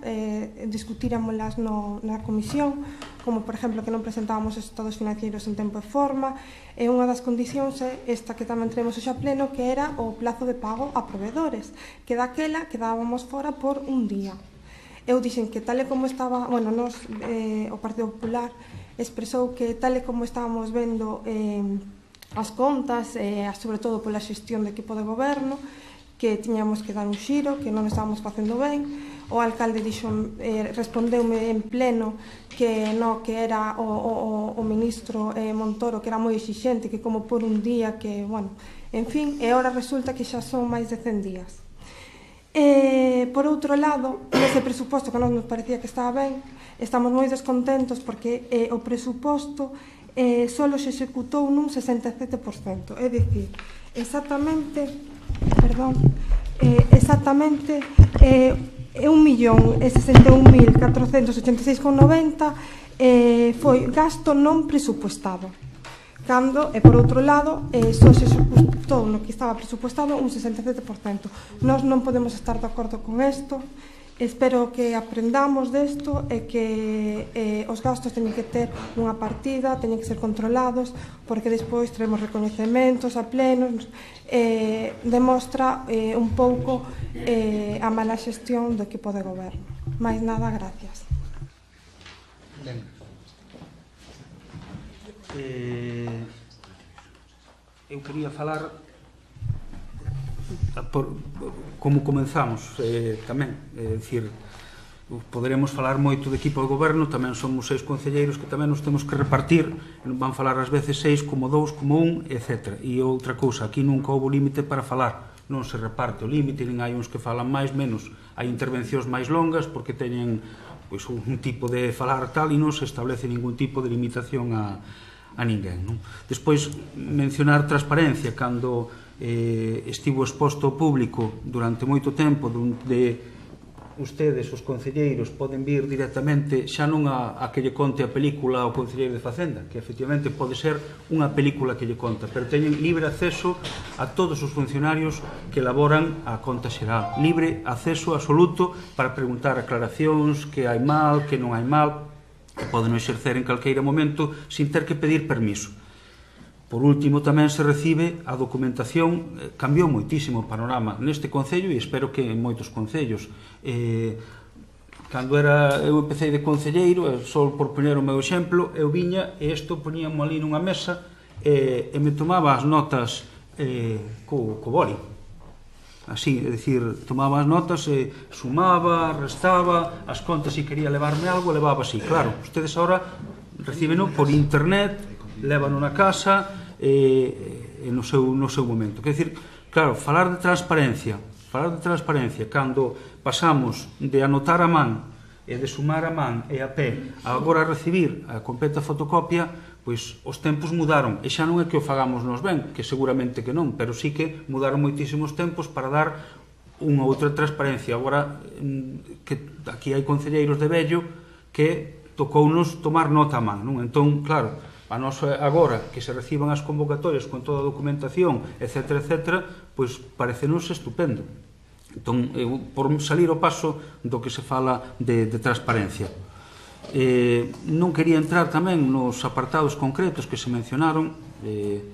discutíramolas na comisión, como por exemplo que non presentábamos estados financeiros en tempo e forma, e unha das condicións é esta que tamén traemos hoxe a pleno, que era o plazo de pago a proveedores, que daquela quedábamos fora por un día. Eu dixen que tal e como estaba, o Partido Popular expresou que tal e como estábamos vendo as contas, sobre todo pola xestión do equipo de goberno, que tiñamos que dar un xiro, que non estábamos facendo ben. O alcalde respondeume en pleno que era o ministro Montoro, que era moi exixente, que como por un día, que, en fin, e agora resulta que xa son máis de 100 días. Por outro lado, nese presuposto que non nos parecía que estaba ben, estamos moi descontentos porque o presuposto só se executou nun 67%, é dicir, exactamente 1.061.486,90 foi gasto non presupuestado, cando, por outro lado, só se executou no que estaba presupuestado un 67%. Nós non podemos estar de acordo con isto. Espero que aprendamos desto e que os gastos teñen que ter unha partida, teñen que ser controlados, porque despois traemos recoñecementos a plenos, demostra un pouco a mala xestión do equipo de goberno. Mais nada, gracias.
Eu quería falar como comenzamos tamén, é dicir, poderemos falar moito de equipo de goberno, tamén somos 6 concelleiros que tamén nos temos que repartir, non van falar ás veces 6 como 2, como 1, etc. E outra cousa, aquí nunca houve límite para falar, non se reparte o límite, nin hai uns que falan máis, menos, hai intervencións máis longas porque teñen pois, un tipo de falar tal e non se establece ningún tipo de limitación a ninguén. Non? Despois, mencionar transparencia, cando estivo exposto ao público durante moito tempo, onde ustedes, os concelleiros, poden vir directamente xa non a que lle conte a película ao concelleiro de Facenda, que efectivamente pode ser unha película que lle conta, pero teñen libre acceso a todos os funcionarios que elaboran a conta xeral, libre acceso absoluto para preguntar aclaracións, que hai mal, que non hai mal, que poden exercer en calqueira momento sin ter que pedir permiso. Por último, tamén se recibe a documentación, cambiou moitísimo o panorama neste concello e espero que en moitos concellos. Cando eu empecé de concelleiro, só por poñer o meu exemplo, eu viña e isto poñíamos ali nunha mesa e me tomaba as notas co boli. Así, é dicir, tomaba as notas e sumaba, restaba, as contas se quería levarme algo, levaba así. Claro, ustedes agora recíbeno por internet, lévano na casa e no seu momento. Quer dicir, claro, falar de transparencia, cando pasamos de anotar a man e de sumar a man e a pé a agora recibir a completa fotocopia, pois os tempos mudaron, e xa non é que o fagamos nos ben, que seguramente que non, pero sí que mudaron moitísimos tempos para dar unha outra transparencia. Agora, que aquí hai concelleiros de vello que tocounos tomar nota a man, non? Entón, claro, a nós agora que se reciban as convocatorias con toda a documentación, etc., etc., pois parecenos estupendo. Entón, por salir ao paso do que se fala de transparencia. Non quería entrar tamén nos apartados concretos que se mencionaron, de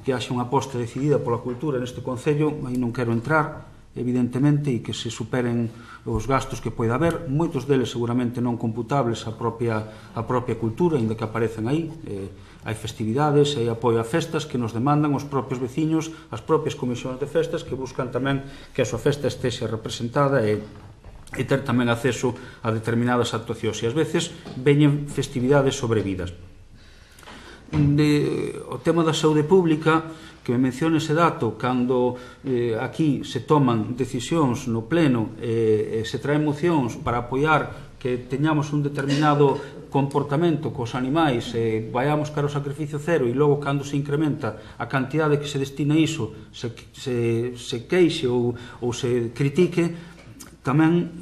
que haxe unha aposta decidida pola cultura neste concello, aí non quero entrar, evidentemente, e que se superen os gastos que poida haber, moitos deles seguramente non computables a propia cultura, ainda que aparecen aí. Hai festividades, hai apoio a festas que nos demandan os propios veciños, as propias comisións de festas que buscan tamén que a súa festa estexe representada e ter tamén acceso a determinadas actuacións, e ás veces veñen festividades sobrevidas. O tema da saúde pública, que me mencione ese dato, cando aquí se toman decisións no pleno e se traen mocións para apoiar que teñamos un determinado comportamento cos animais e vayamos cara ao sacrificio cero, e logo cando se incrementa a cantidade que se destina a iso se queixe ou se critique, tamén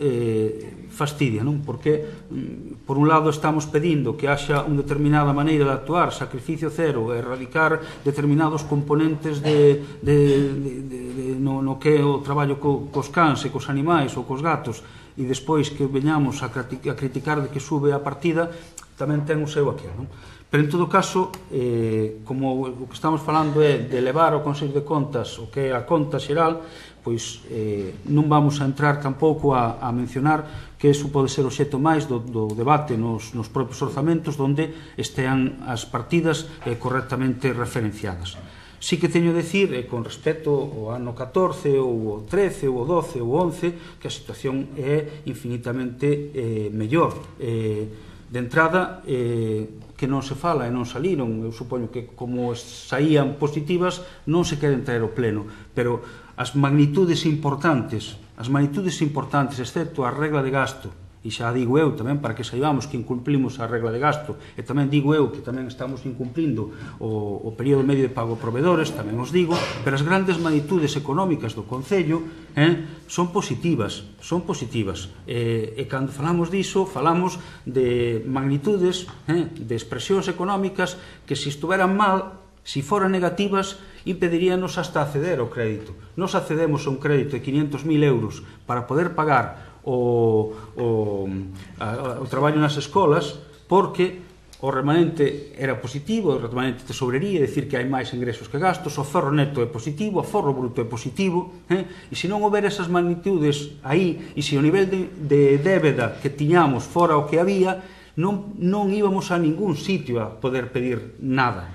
fastidia, non? Porque, por un lado, estamos pedindo que haxa unha determinada maneira de actuar, sacrificio cero, erradicar determinados componentes no que é o traballo cos cans e cos animais ou cos gatos, e despois que veñamos a criticar de que sube a partida, tamén ten o seu aquel, non? Pero, en todo caso, como o que estamos falando é de elevar ao Consello de Contas o que é a conta xeral, pois non vamos a entrar tampouco a mencionar que iso pode ser o xeito máis do debate nos propios orzamentos, onde estean as partidas correctamente referenciadas. Sí que teño a decir, con respecto ao ano 14, ou ao 13, ou ao 12, ou ao 11, que a situación é infinitamente mellor. De entrada, que non se fala e non saliron, eu supoño que como saían positivas non se queren traer ao pleno, pero as magnitudes importantes as magnitudes importantes, excepto a regla de gasto, e xa digo eu tamén para que saibamos que incumplimos a regla de gasto, e tamén digo eu que tamén estamos incumplindo o período medio de pago a proveedores, tamén os digo, pero as grandes magnitudes económicas do Concello son positivas, e cando falamos diso, falamos de magnitudes, de expresións económicas que se estuveran mal, se foran negativas, impediríanos hasta acceder ao crédito. Nos accedemos a un crédito de 500.000 euros para poder pagar o traballo nas escolas, porque o remanente era positivo, o remanente de tesorería, é dicir que hai máis ingresos que gastos, o forro neto é positivo, o forro bruto é positivo, e se non houber esas magnitudes aí, e se o nivel de débeda que tiñamos fora o que había, non íbamos a ningún sitio a poder pedir nada,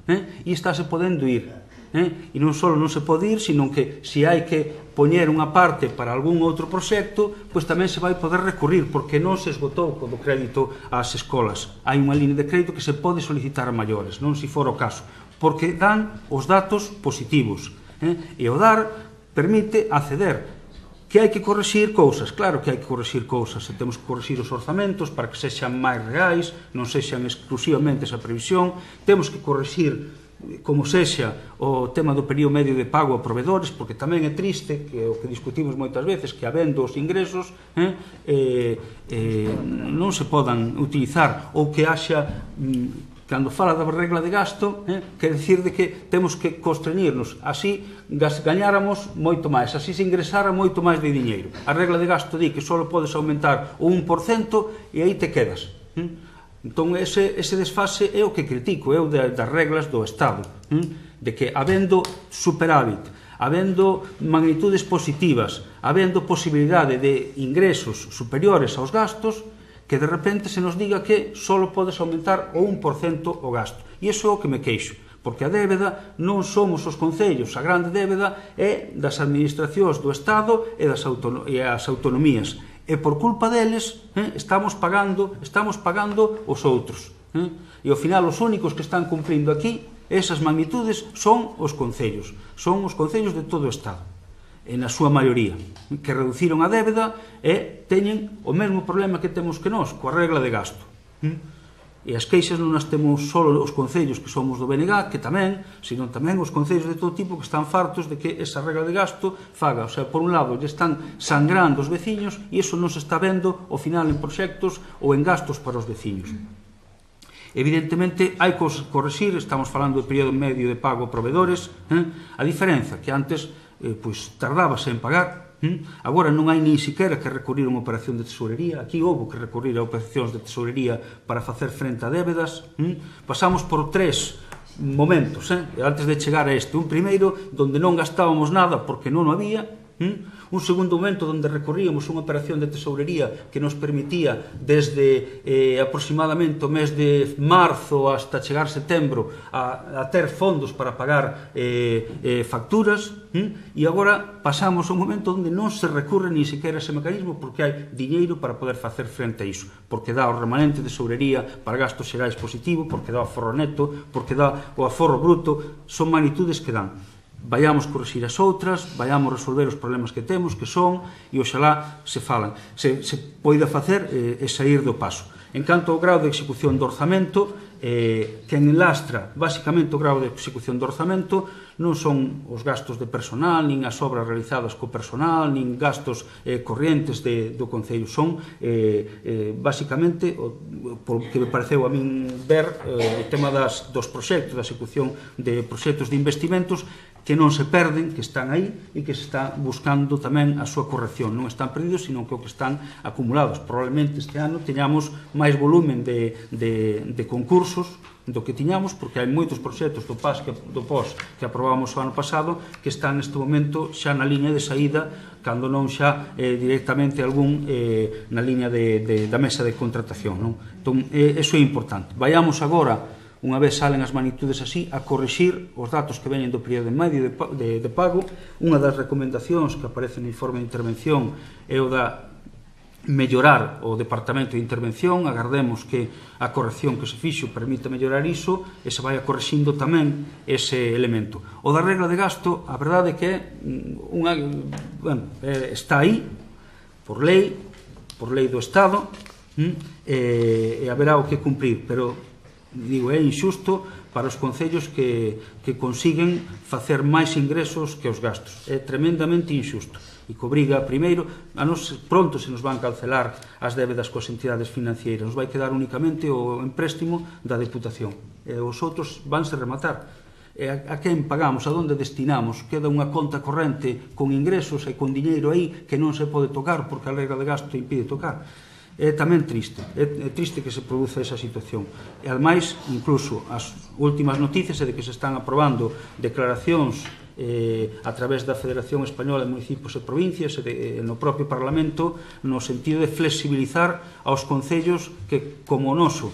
e estáse podendo ir. E non só non se pode ir, sino que se hai que poñer unha parte para algún outro proxecto, pois tamén se vai poder recurrir, porque non se esgotou o crédito ás escolas. Hai unha línea de crédito que se pode solicitar a maiores, non se for o caso, porque dan os datos positivos. E o dar permite acceder. Que hai que corrixir cousas? Claro que hai que corrixir cousas, e temos que corrixir os orzamentos para que sexan máis reais, non sexan exclusivamente esa previsión, temos que corrixir como sexa o tema do período medio de pago a proveedores, porque tamén é triste, que é o que discutimos moitas veces, que habendo os ingresos non se podan utilizar, ou que haxa, cando fala da regla de gasto, quer dicir de que temos que constreñirnos, así gañáramos moito máis, así se ingresara moito máis de diñeiro. A regla de gasto di que só podes aumentar o 1% e aí te quedas. Entón, ese desfase é o que critico, eu das reglas do Estado, de que, habendo superávit, habendo magnitudes positivas, habendo posibilidade de ingresos superiores aos gastos, que de repente se nos diga que só podes aumentar o 1% o gasto. E iso é o que me queixo, porque a débeda non somos os concellos, a grande débeda é das administracións do Estado e as autonomías. E por culpa deles estamos pagando os outros. E ao final os únicos que están cumprindo aquí esas magnitudes son os concellos de todo o Estado, e na súa maioría, que reduciron a débeda e teñen o mesmo problema que temos que nós, coa regla de gasto. E as queixas non as temos só os concellos que somos do BNG, que tamén, sino tamén os concellos de todo tipo que están fartos de que esa regla de gasto faga. O sea, por un lado, lle están sangrando os veciños e iso non se está vendo ao final en proxectos ou en gastos para os veciños. Evidentemente, hai que correxir, estamos falando do período medio de pago a proveedores, a diferenza que antes tardábase en pagar, agora non hai nin siquiera que recurrir a unha operación de tesorería. Aquí houve que recurrir a operacións de tesorería para facer frente a débedas. Pasamos por 3 momentos antes de chegar a este. Un primeiro, onde non gastábamos nada porque non o había. Un segundo momento onde recorríamos unha operación de tesourería que nos permitía desde aproximadamente o mes de marzo hasta chegar setembro a ter fondos para pagar facturas, e agora pasamos a un momento onde non se recurre ni sequera a ese mecanismo porque hai diñeiro para poder facer frente a iso, porque dá o remanente de tesourería para gastos xerais positivo, porque dá o aforro neto, porque dá o aforro bruto. Son magnitudes que dan. Vayamos corrixir as outras, vayamos resolver os problemas que temos, que son, e oxalá se poida facer e sair do paso. En canto ao grau de execución do orzamento, quen enlastra basicamente o grau de execución do orzamento non son os gastos de personal, nin as obras realizadas co personal, nin gastos corrientes do Concello. Son basicamente, por que me pareceu a min ver, o tema dos proxectos, da execución de proxectos de investimentos que non se perden, que están aí e que se está buscando tamén a súa corrección. Non están perdidos, sino que o que están acumulados. Probablemente este ano teñamos máis volumen de concursos do que tiñamos, porque hai moitos proxectos do POS que aprobamos o ano pasado que están neste momento xa na liña de saída, cando non xa directamente algún na liña da mesa de contratación. Entón, eso é importante. Vayamos agora, unha vez salen as magnitudes así, a corrixir os datos que veñen do período medio de pago. Unha das recomendacións que aparece no informe de intervención é o da mellorar o Departamento de Intervención, agardemos que a corrección que se fixo permita mellorar iso e se vai correxindo tamén ese elemento. O da regla de gasto, a verdade é que está aí por lei do Estado, e haberá o que cumprir, pero digo, é injusto para os concellos que consiguen facer máis ingresos que os gastos. É tremendamente injusto. E que obriga, primeiro, a nos pronto se nos van cancelar as débedas coas entidades financieras, nos vai quedar únicamente o empréstimo da Deputación, e os outros vanse rematar. E a quen pagamos, a donde destinamos? Queda unha conta corrente con ingresos e con diñeiro aí que non se pode tocar porque a regla de gasto impide tocar. É tamén triste, é triste que se produza esa situación. E ademais, incluso as últimas noticias é de que se están aprobando declaracións a través da Federación Española de Municipios e Provincias e no propio Parlamento no sentido de flexibilizar aos concellos que, como o noso,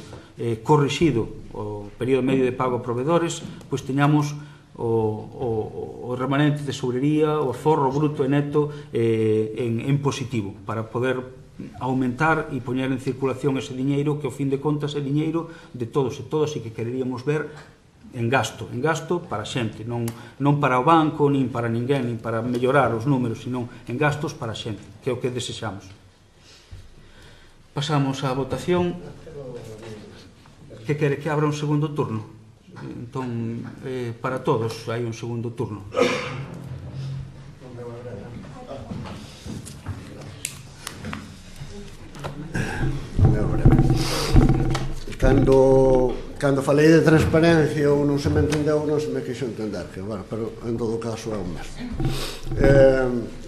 corrixido o período medio de pago a proveedores, pois teñamos o remanente de sobrería, o aforro bruto e neto en positivo, para poder aumentar e poñer en circulación ese diñeiro que, ao fin de contas, é diñeiro de todos e todas e que quereríamos ver en gasto para a xente, non para o banco, nin para ninguén, nin para mellorar os números, sino en gastos para a xente, que é o que desexamos. Pasamos á votación. Que quere que abra un segundo turno? Entón, para todos hai un segundo turno.
Cando falei de transparencia ou non se me entendeu, non se me quixo entender, que, bueno, pero en todo caso é o mesmo.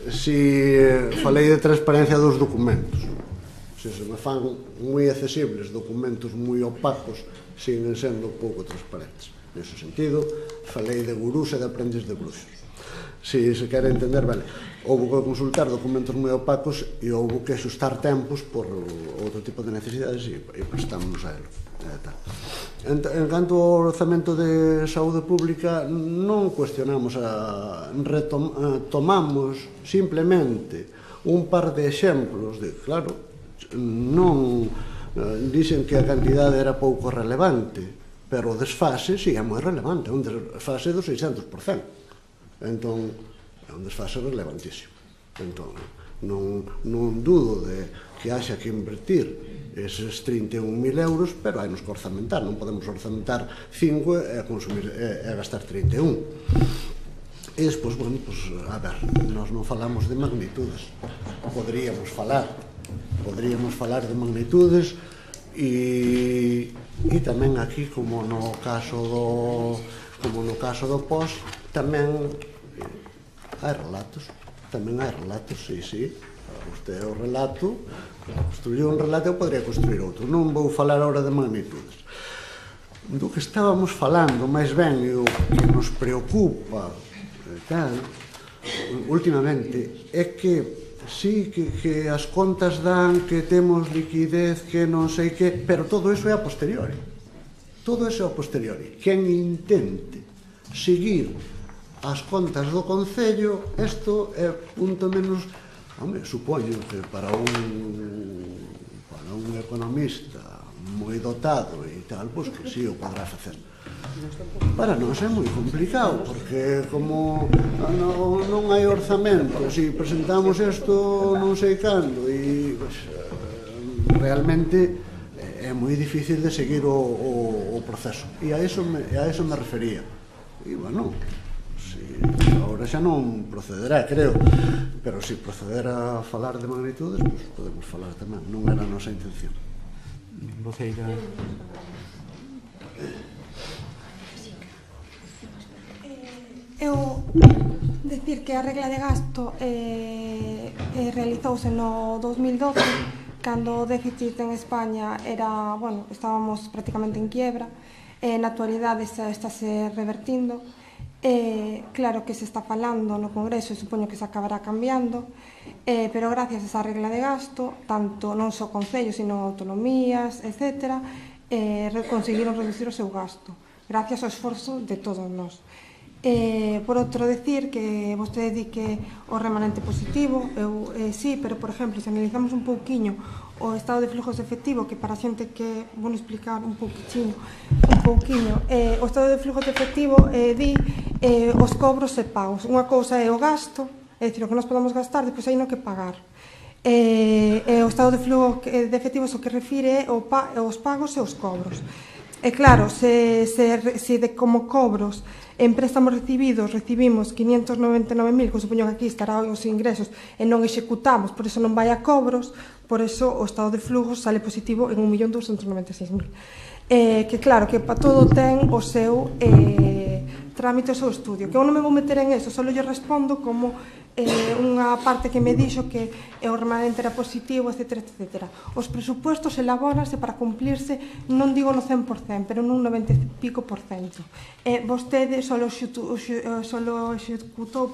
Si falei de transparencia dos documentos, se me fan moi accesibles documentos moi opacos, siguen sendo pouco transparentes. Nese sentido, falei de gurús e de aprendiz de bruxos. Si se quere entender, vale, houve que consultar documentos moi opacos e houve que xustar tempos por outro tipo de necesidades e prestamos a elo. En canto ao orzamento de saúde pública, non cuestionamos, tomamos simplemente un par de exemplos de, claro, non dixen que a cantidade era pouco relevante, pero o desfase si é moi relevante, un desfase do 600%. Entón, é un desfase relevantísimo. Entón, non dudo de que haxa que invertir eses 31.000 euros, pero hai nos que orzamentar, non podemos orzamentar 5 e gastar 31. E despois, bueno, a ver, nós non falamos de magnitudes, poderíamos falar de magnitudes e tamén aquí, como no caso do POS, tamén hai relatos, sí. Usted é o relato, construiu un relato, eu podría construir outro. Non vou falar agora de magnitudes. Do que estábamos falando, máis ben, e o que nos preocupa últimamente, é que sí, que as contas dan, que temos liquidez, que non sei que, pero todo iso é a posteriori. Todo iso é a posteriori. Quen intente seguir as contas do Concello, isto é punto menos. Home, supoño que para un economista moi dotado e tal, pois que sí o podrá facer. Para nós é moi complicado, porque como non hai orzamento, se presentamos isto non sei cando, e realmente é moi difícil de seguir o proceso. E a iso me refería. E, bueno, agora xa non procederá, creo, pero se proceder a falar de magnitudes, pois podemos falar tamén, non era a nosa intención.
Voceira.
Eu decir que a regla de gasto realizouse no 2012, cando o déficit en España era, bueno, estábamos prácticamente en quiebra, na actualidade estáse revertindo. Claro que se está falando no Congreso e supoño que se acabará cambiando, pero gracias a esa regla de gasto, tanto non só concellos, sino autonomías, etc., conseguiron reducir o seu gasto, gracias ao esforzo de todos nós. Por outro, decir que vostede di que o remanente positivo, sí, pero, por exemplo, se analizamos un pouquiño o estado de flujos de efectivo, que para a xente que vou explicar un pouquiño, o estado de flujos de efectivo di os cobros e pagos. Unha cousa é o gasto, é dicir, o que nós podemos gastar, depois hai no que pagar. O estado de flujo de efectivo o que refire os pagos e os cobros. E claro, se como cobros en préstamos recibidos recibimos 599.000, que supoño que aquí estará os ingresos, e non executamos, por eso non vai a cobros, por eso o estado de flujo sale positivo en 1.296.000. Que claro, que para todo ten o seu trámite, o seu estudio, que eu non me vou meter en eso, só lle respondo como unha parte que me dixo que o remanente era positivo, etc. Os presupuestos elabóranse para cumplirse, non digo no 100%, pero nun 90 e pico por cento. Vostede solo executou,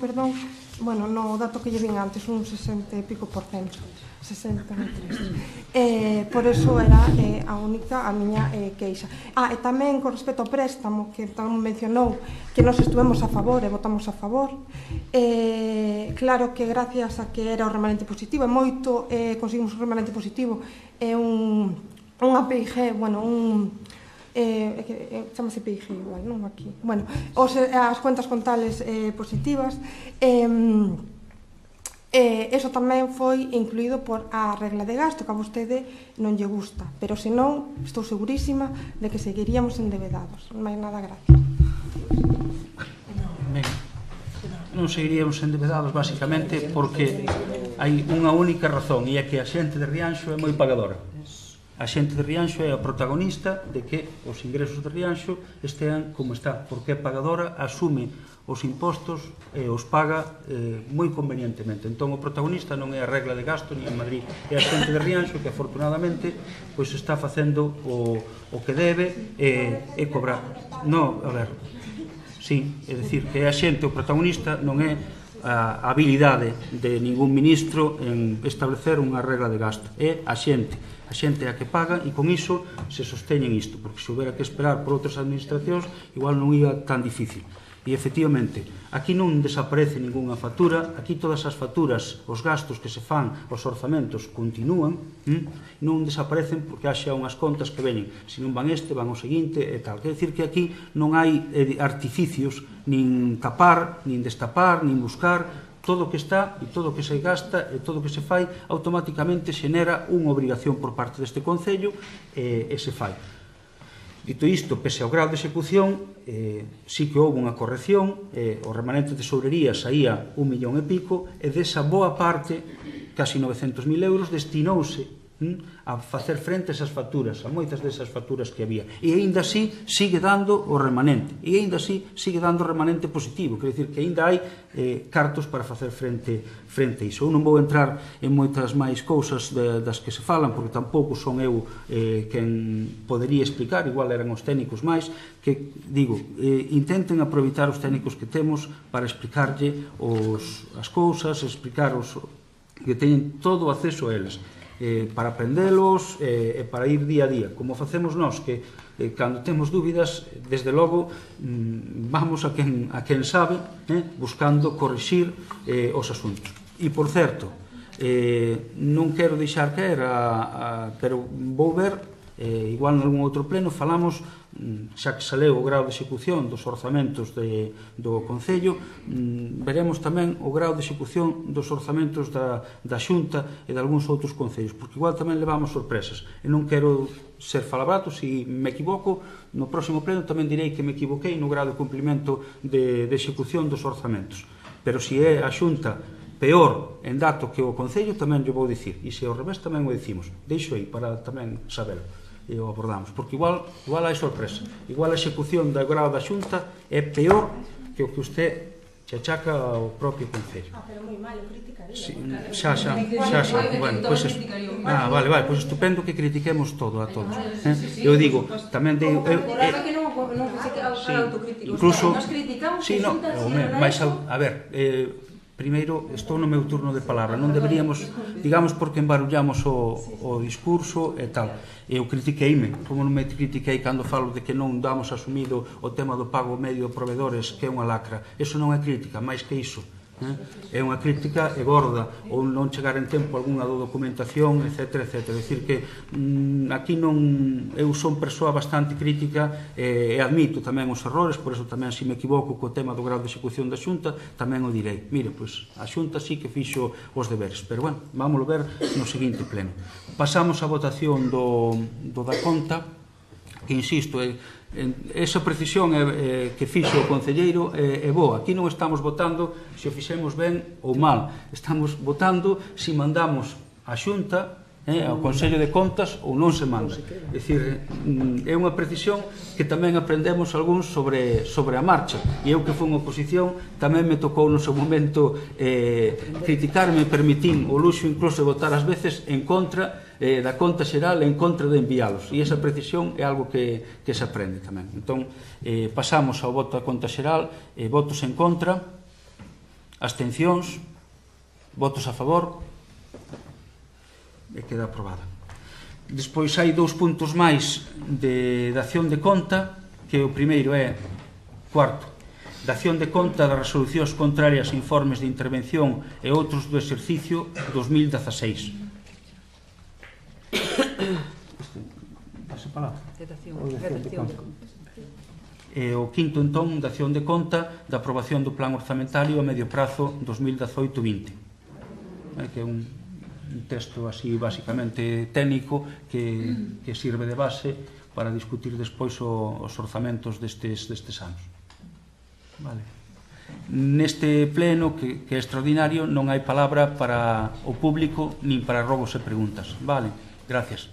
bueno, no dato que lle vin antes, un 60 e pico por cento. 63. Por eso era a miña queixa. E tamén con respecto ao préstamo, que tamén mencionou que nós estuvemos a favor e votamos a favor, claro que gracias a que era o remanente positivo, e moito conseguimos un remanente positivo, unha PIG, bueno, chamase PIG igual, non aquí, bueno, as cuentas contables positivas, eso tamén foi incluído por a regla de gasto, que a vostede non lle gusta, pero senón estou segurísima de que seguiríamos endebedados. Non hai nada, gracias.
Ben, non seguiríamos endebedados basicamente porque hai unha única razón, e é que a xente de Rianxo é moi pagadora. A xente de Rianxo é a protagonista de que os ingresos de Rianxo estean como está, porque é pagadora, asume os impostos e os paga moi convenientemente. Entón, o protagonista non é a regla de gasto ni en Madrid, é a xente de Rianxo que, afortunadamente, pois está facendo o que debe e cobrar. Non, a ver, sí, é dicir, que é a xente o protagonista, non é a habilidade de ningún ministro en establecer unha regla de gasto. É a xente é a que paga, e con iso se sosteñen isto, porque se houbera que esperar por outras administracións, igual non ia tan difícil. E, efectivamente, aquí non desaparece ningunha factura, aquí todas as facturas, os gastos que se fan, os orzamentos, continúan, non desaparecen porque haxa unhas contas que veñen, se non van van o seguinte e tal. Quer dicir que aquí non hai artificios, nin tapar, nin destapar, nin buscar. Todo o que está e todo o que se gasta e todo o que se fai automáticamente xenera unha obrigación por parte deste Concello e se fai. Dito isto, pese ao grado de execución, sí que houve unha corrección, o remanente de tesourería saía 1 millón e pico, e desa boa parte, casi 900.000 euros, destinouse a facer frente a esas facturas, a moitas desas facturas que había. E aínda así sigue dando o remanente, e aínda así sigue dando o remanente positivo, quer dizer que aínda hai cartos para facer frente a iso. Eu non vou entrar en moitas máis cousas das que se falan, porque tampouco son eu quen podería explicar, igual eran os técnicos máis, que, digo, intenten aproveitar os técnicos que temos para explicarlle as cousas, explicar que teñen todo o acceso a elas, para aprendelos e para ir día a día, como facemos nós, que cando temos dúbidas, desde logo vamos a quen sabe, buscando corrixir os asuntos. E, por certo, non quero deixar caer, pero vou ver, igual en algún outro pleno, falamos, xa que saleu o grau de execución dos orzamentos do Concello, veremos tamén o grau de execución dos orzamentos da Xunta e de algúns outros concellos, porque igual tamén levamos sorpresas, e non quero ser falabrato. Se me equivoco, no próximo pleno tamén direi que me equivoquei no grau de cumplimento de execución dos orzamentos, pero se é a Xunta peor en dato que o Concello, tamén lle vou dicir, e se ao revés tamén o dicimos. Deixo aí para tamén saberlo e o abordamos, porque igual hai sorpresa, igual a execución do grau da Xunta é peor que o que usted se achaca ao propio Concello.
Pero moi mal, eu criticaría.
Xa, bueno, pois vale, pois estupendo que critiquemos todo a todos. Eu digo, tamén dei incluso, si, non, mas a ver, primeiro, estou no meu turno de palabra, non deberíamos, digamos, porque embarullamos o discurso e tal. Eu critiqueime, como non me critiquei cando falo de que non damos asumido o tema do pago medio de provedores, que é unha lacra. Eso non é crítica, máis que iso. É unha crítica e gorda, ou non chegar en tempo algunha do documentación, etc. É dicir que aquí non, eu son persoa bastante crítica e admito tamén os errores, por eso tamén se me equivoco co tema do grado de execución da Xunta, tamén o direi. Mire, pois a Xunta sí que fixo os deberes, pero bueno, vámoslo ver no seguinte pleno. Pasamos á votación do da conta, que insisto, esa precisión que fixo o concelleiro é boa. Aquí non estamos votando se o fixemos ben ou mal, estamos votando se mandamos a Xunta, ao Consello de Contas, ou non se manda. É dicir, é unha precisión que tamén aprendemos algúns sobre a marcha, e eu que fui unha oposición tamén me tocou no seu momento criticarme, permitín o luxo incluso de votar ás veces en contra da conta xeral, en contra de enviálos, e esa precisión é algo que se aprende tamén. Entón, pasamos ao voto da conta xeral, votos en contra, abstencións, votos a favor, e queda aprobada. Despois hai 2 puntos máis de acción de conta, que o primeiro é, cuarto, da acción de conta das resolucións contrarias a informes de intervención e outros do exercicio 2016. E o quinto, entón, da acción de conta da aprobación do plan orzamentario a medio prazo 2018-20, que é un texto así basicamente técnico que sirve de base para discutir despois os orzamentos destes anos. Vale. Neste pleno, que é extraordinario, non hai palabra para o público nin para robos e preguntas. Vale, gracias.